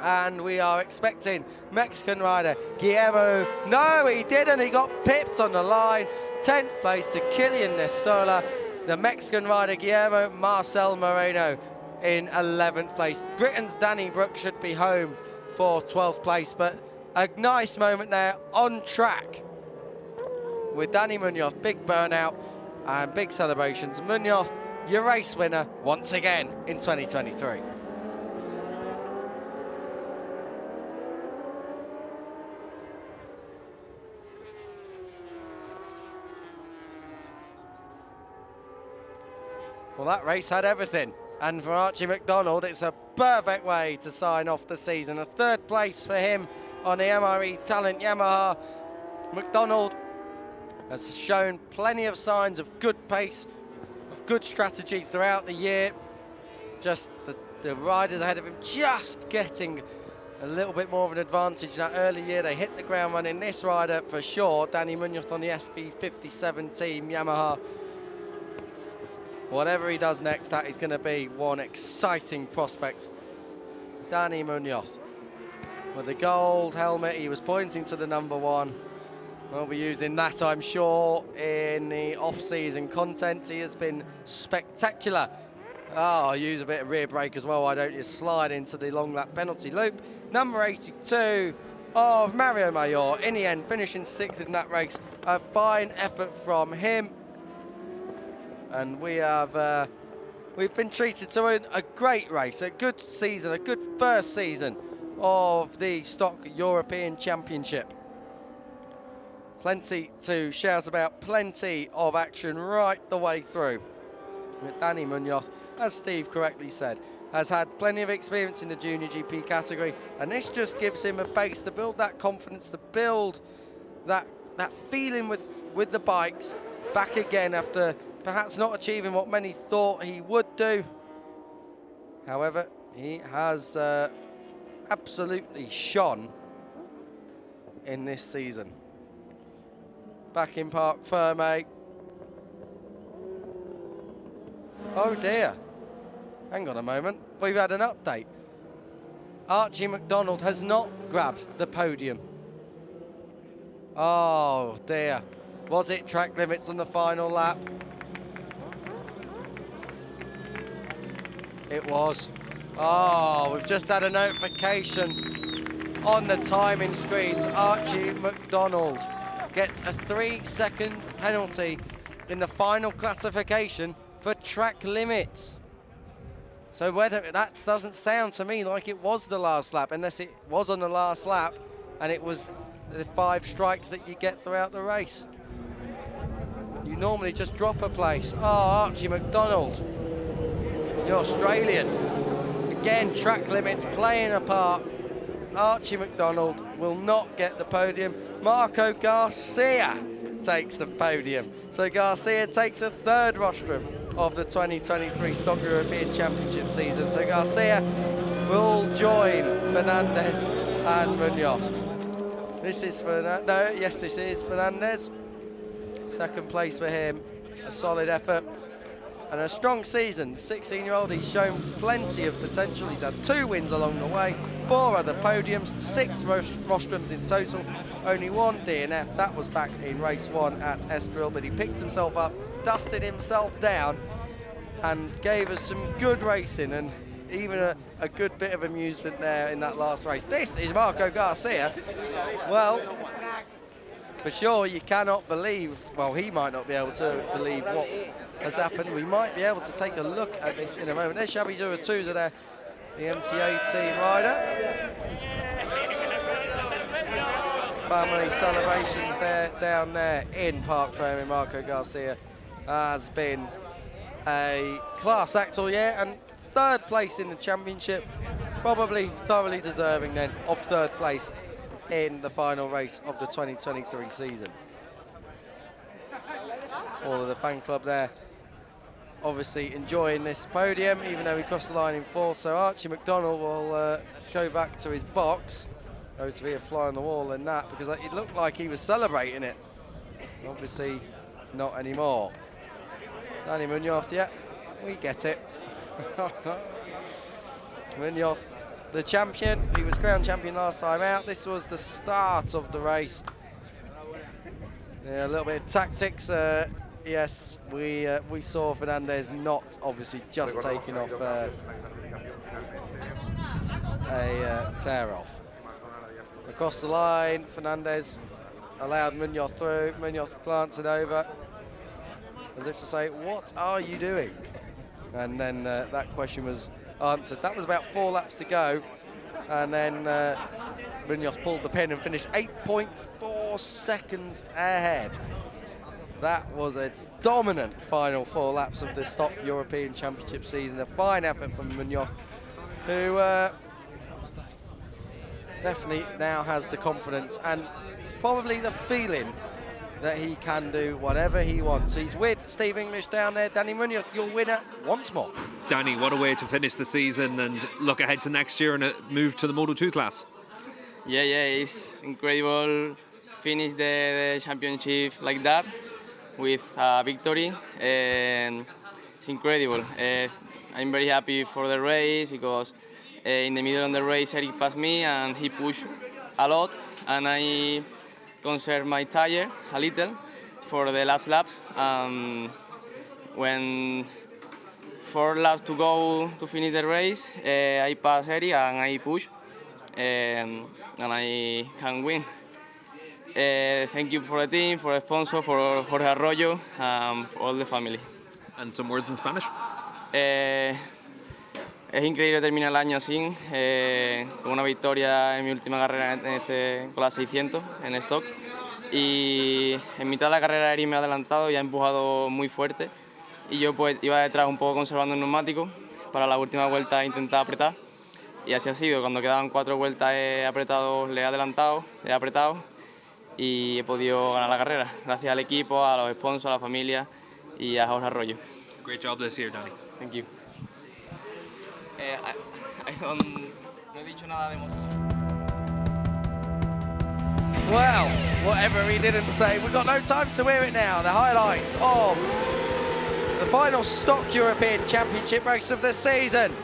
And we are expecting Mexican rider Guillermo. No, he didn't. He got pipped on the line. 10th place to Kilian Nestola. The Mexican rider Guillermo Marcel Moreno in 11th place. Britain's Danny Brooks should be home for 12th place, but a nice moment there on track with Danny Munoz. Big burnout and big celebrations. Munoz, your race winner once again in 2023. Well, that race had everything. And for Archie McDonald, it's a perfect way to sign off the season. A third place for him on the MRE Talent Yamaha. McDonald has shown plenty of signs of good pace, of good strategy throughout the year. Just the riders ahead of him just getting a little bit more of an advantage in that early year. They hit the ground running. This rider for sure, Danny Munoz on the SB57 team Yamaha. Whatever he does next, that is going to be one exciting prospect. Danny Munoz with the gold helmet. He was pointing to the number 1. We'll be using that, I'm sure, in the off-season content. He has been spectacular. Oh, use a bit of rear brake as well. Why don't you slide into the long lap penalty loop? Number 82 of Mario Mayor, in the end, finishing 6th in that race. A fine effort from him. And we have, we've been treated to a great race, a good season, a good first season of the Stock European Championship. Plenty to shout about, plenty of action right the way through. With Danny Munoz, as Steve correctly said, has had plenty of experience in the Junior GP category, and this just gives him a base to build that confidence, to build that feeling with the bikes back again after perhaps not achieving what many thought he would do. However, he has absolutely shone in this season. Back in Parc Ferme. Oh dear. Hang on a moment. We've had an update. Archie McDonald has not grabbed the podium. Oh dear. Was it track limits on the final lap? It was. Oh, we've just had a notification on the timing screens. Archie McDonald gets a 3-second penalty in the final classification for track limits. So whether that doesn't sound to me like it was the last lap, unless it was on the last lap and it was the 5 strikes that you get throughout the race. You normally just drop a place. Oh, Archie McDonald, the Australian. Again, track limits playing a part. Archie McDonald will not get the podium. Marco Garcia takes the podium. So Garcia takes a 3rd rostrum of the 2023 Stock European Championship season. So Garcia will join Fernandez and Munoz. This is Fernandez. Yes, this is Fernandez. 2nd place for him. A solid effort and a strong season. 16-year-old, he's shown plenty of potential. He's had 2 wins along the way, 4 other podiums, 6 rostrums in total, only 1 DNF. That was back in race 1 at Estoril, but he picked himself up, dusted himself down, and gave us some good racing and even a good bit of amusement there in that last race. This is Marco Garcia. Well, for sure, you cannot believe, well, he might not be able to believe what has happened. We might be able to take a look at this in a moment. There's Shabby Duratuza there, the MTA team rider. Family celebrations there, down there in Parc Ferme. Marco Garcia has been a class act all year and 3rd place in the championship. Probably thoroughly deserving then of 3rd place in the final race of the 2023 season. All of the fan club there obviously enjoying this podium, even though he crossed the line in 4th. So Archie McDonald will go back to his box. Oh, to be a fly on the wall in that, because it looked like he was celebrating it. Obviously not anymore. Danny Munoz, yeah, we get it. Munoz, the champion. He was crowned champion last time out. This was the start of the race. Yeah, a little bit of tactics. Yes, we saw Fernandez not obviously just taking off a tear off. Across the line, Fernandez allowed Munoz through. Munoz glancing over as if to say, what are you doing? And then that question was answered. That was about 4 laps to go. And then Munoz pulled the pin and finished 8.4 seconds ahead. That was a dominant final 4 laps of the Stock European Championship season. A fine effort from Munoz, who definitely now has the confidence and probably the feeling that he can do whatever he wants. He's with Steve English down there. Danny Munoz, your winner once more. Danny, what a way to finish the season and look ahead to next year and a move to the Moto2 class. Yeah, it's incredible. Finish the championship like that with a victory, and it's incredible. I'm very happy for the race because in the middle of the race Eric passed me and he pushed a lot, and I conserved my tire a little for the last laps. When 4 laps to go to finish the race, I passed Eric and I push, and I can win. Thank you for the team, for the sponsor, for Jorge Arroyo, for all the family. And some words in Spanish? Es increíble terminar el año así, con una victoria en mi última carrera con la 600 en stock. Y en mitad de la carrera Eric me ha adelantado y ha empujado muy fuerte. Y yo pues iba detrás un poco conservando el neumático para la última vuelta intentar apretar. Y así ha sido, cuando quedaban 4 vueltas he apretado, le he adelantado, he apretado y he podido ganar la carrera. Gracias al equipo, a los sponsors, a la familia y a Jorge Arroyo. Great job this year, Danny. Thank you. No he dicho nada de moto. Well, whatever he didn't say, we've got no time to hear it now. The highlights of the final Stock European Championship race of the season.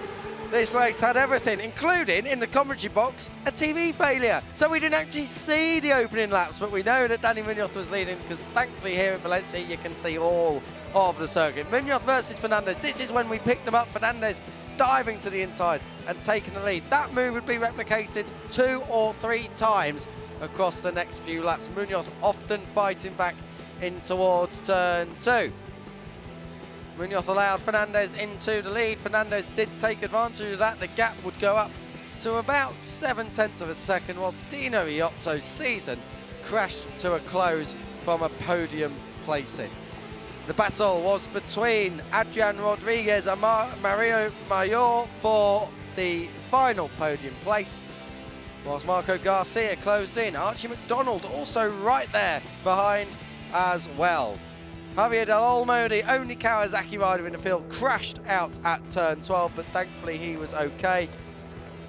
This race had everything, including, in the commentary box, a TV failure. So we didn't actually see the opening laps, but we know that Danny Munoz was leading because thankfully here in Valencia you can see all of the circuit. Munoz versus Fernandez. This is when we picked them up. Fernandez diving to the inside and taking the lead. That move would be replicated 2 or 3 times across the next few laps. Munoz often fighting back in towards turn 2. Munoz allowed Fernandez into the lead. Fernandez did take advantage of that. The gap would go up to about 7/10 of a second, whilst Dino Iozzo's season crashed to a close from a podium placing. The battle was between Adrian Rodriguez and Mario Mayor for the final podium place, whilst Marco Garcia closed in. Archie McDonald also right there behind as well. Javier Del Olmo, the only Kawasaki rider in the field, crashed out at turn 12, but thankfully he was okay.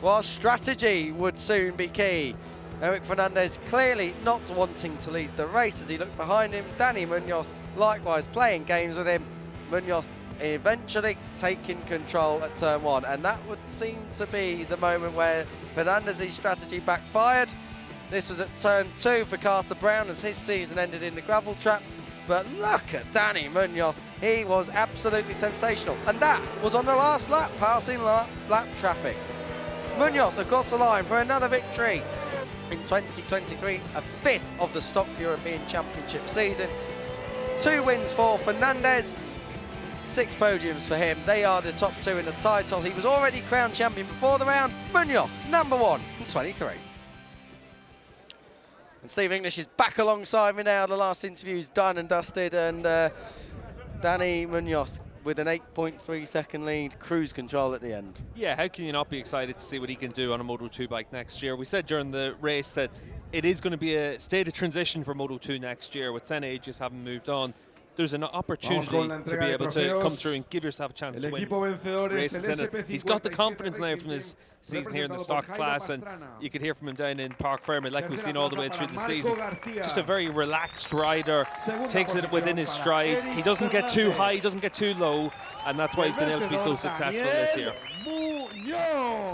While strategy would soon be key. Eric Fernandez clearly not wanting to lead the race as he looked behind him. Danny Munoz likewise playing games with him. Munoz eventually taking control at turn 1, and that would seem to be the moment where Fernandez's strategy backfired. This was at turn 2 for Carter Brown as his season ended in the gravel trap. But look at Danny Munoz, he was absolutely sensational. And that was on the last lap, passing lap traffic. Munoz across the line for another victory in 2023, a 5th of the Stock European Championship season. 2 wins for Fernandez, 6 podiums for him. They are the top 2 in the title. He was already crowned champion before the round. Munoz, number 1 in 23. And Steve English is back alongside me now. The last interview's done and dusted, and Danny Munoz with an 8.3 second lead, cruise control at the end. Yeah, how can you not be excited to see what he can do on a Moto2 bike next year? We said during the race that it is going to be a state of transition for Moto2 next year, with Senna ages having moved on. There's an opportunity to be able to come through and give yourself a chance to win races. He's got the confidence now from his season here in the stock class, and you could hear from him down in Park Fermi, like we've seen all the way through the season. Just a very relaxed rider, takes it within his stride. He doesn't get too high, he doesn't get too low, and that's why he's been able to be so successful this year.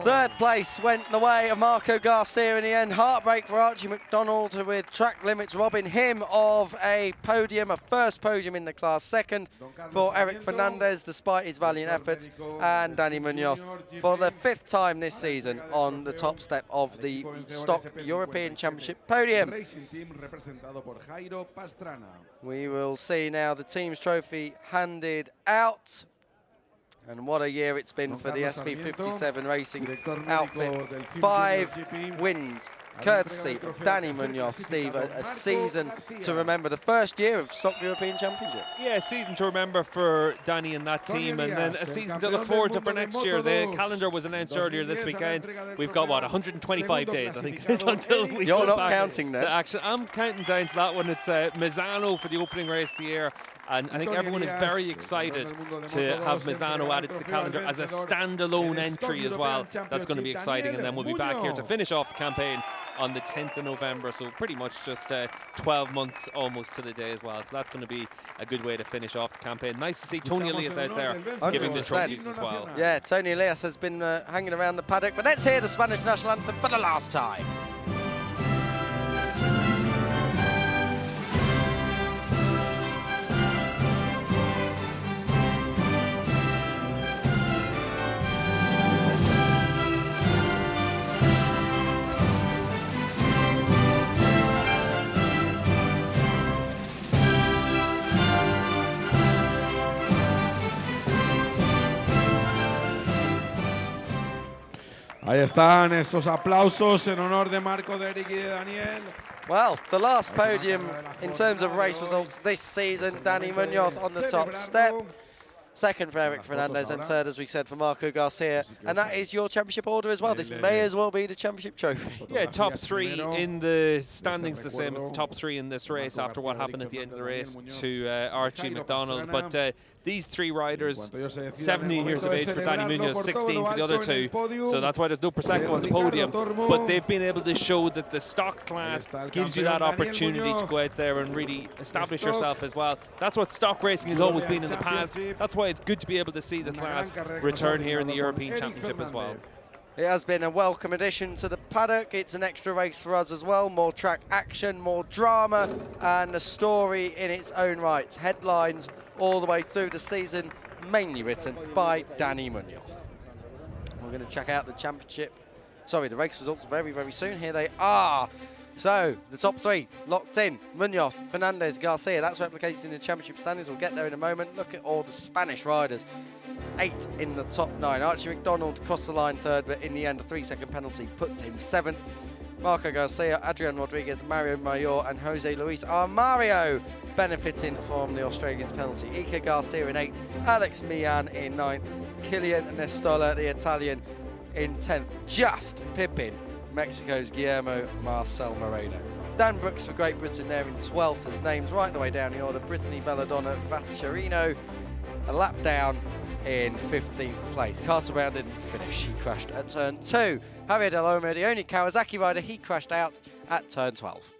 3rd place went the way of Marco Garcia in the end. Heartbreak for Archie McDonald, with track limits robbing him of a podium, a 1st podium in the class. 2nd for Eric Fernandez, despite his valiant efforts, and Danny Munoz for the 5th time this season on the top step of the Stock European Championship podium. We will see now the team's trophy handed out. And what a year it's been for the SP57 Racing outfit. 5 wins, courtesy of Danny Munoz. Steve, a season to remember, the first year of Stock European Championship. Yeah, a season to remember for Danny and that team, and then a season to look forward to for next year. The calendar was announced earlier this weekend. We've got, what, 125 days, I think it is, until we You're go not back counting now. Actually, I'm counting down to that one. It's Misano for the opening race of the year. And I think everyone is very excited to have Misano added to the calendar as a standalone entry as well. That's going to be exciting. And then we'll be back here to finish off the campaign on the 10th of November. So pretty much just 12 months almost to the day as well. So that's going to be a good way to finish off the campaign. Nice to see Tony Elias out there giving the trophies as well. Yeah, Tony Elias has been hanging around the paddock. But let's hear the Spanish national anthem for the last time. Ahí están esos aplausos en honor de Marco, de Eric y de Daniel. Well, the last podium in terms of race results this season, Danny Munoz on the top step. Second for Eric Fernandez, and third, as we said, for Marco Garcia. And that is your championship order as well. This may as well be the championship trophy. Yeah, top 3 in the standings, the same as the top 3 in this race after what happened at the end of the race to Archie McDonald. But these 3 riders, 17 years of age for Danny Munoz, 16 for the other 2. So that's why there's no Prosecco on the podium. But they've been able to show that the stock class gives you that opportunity to go out there and really establish yourself as well. That's what stock racing has always been in the past. That's why it's good to be able to see the class return here in the European Championship as well. It has been a welcome addition to the paddock. It's an extra race for us as well. More track action, more drama, and a story in its own right. Headlines all the way through the season, mainly written by Danny Munoz. We're going to check out the championship. Sorry, the race results very, very soon. Here they are. So, the top 3 locked in. Munoz, Fernandez, Garcia. That's replicated in the championship standings. We'll get there in a moment. Look at all the Spanish riders. 8 in the top 9. Archie McDonald crossed the line 3rd, but in the end, a 3-second penalty puts him 7th. Marco Garcia, Adrian Rodriguez, Mario Mayor, and Jose Luis Mario benefiting from the Australians' penalty. Iker Garcia in 8th, Alex Millan in 9th, Kilian Nestola, the Italian, in 10th, just pipping Mexico's Guillermo Marcel Moreno. Dan Brooks for Great Britain there in 12th, as names right the way down the order. Brittany Belladonna Vaccherino, a lap down in 15th place. Carter Brown didn't finish, he crashed at turn 2. Javier Del Olmo, the only Kawasaki rider, he crashed out at turn 12.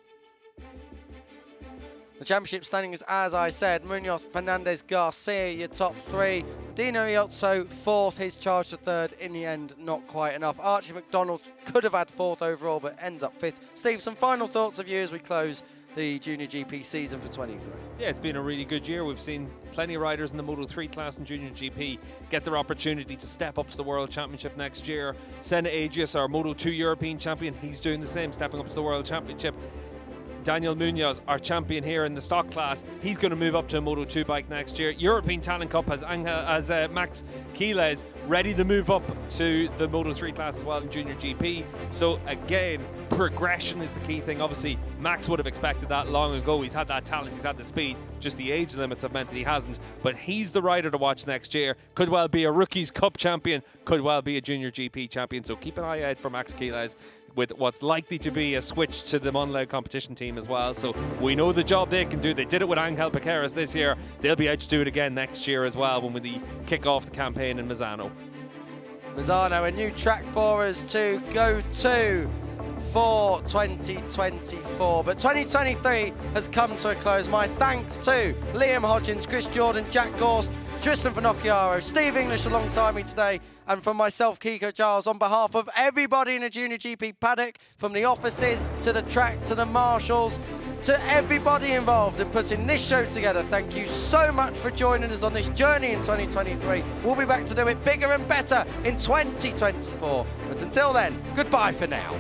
The championship standings, as I said, Munoz, Fernandez, Garcia, your top 3. Dino Iozzo, 4th, his charge to 3rd. In the end, not quite enough. Archie McDonald could have had 4th overall, but ends up 5th. Steve, some final thoughts of you as we close the Junior GP season for 23. Yeah, it's been a really good year. We've seen plenty of riders in the Moto 3 class in Junior GP get their opportunity to step up to the World Championship next year. Senna Agius, our Moto 2 European champion, he's doing the same, stepping up to the World Championship. Daniel Munoz, our champion here in the stock class, he's going to move up to a Moto 2 bike next year. European Talent Cup has Max Quiles ready to move up to the Moto 3 class as well in Junior GP. So again, progression is the key thing. Obviously, Max would have expected that long ago. He's had that talent, he's had the speed. Just the age limits have meant that he hasn't. But he's the rider to watch next year. Could well be a Rookies Cup champion, could well be a Junior GP champion. So keep an eye out for Max Quiles, with what's likely to be a switch to the Monleau competition team as well. So we know the job they can do. They did it with Angel Piqueras this year. They'll be out to do it again next year as well when we kick off the campaign in Misano. Misano, a new track for us to go to for 2024. But 2023 has come to a close. My thanks to Liam Hodgins, Chris Jordan, Jack Gorst, Tristan Finocchiaro, Steve English alongside me today, and from myself, Kiko Giles, on behalf of everybody in the Junior GP paddock, from the offices to the track to the marshals, to everybody involved in putting this show together. Thank you so much for joining us on this journey in 2023. We'll be back to do it bigger and better in 2024. But until then, goodbye for now.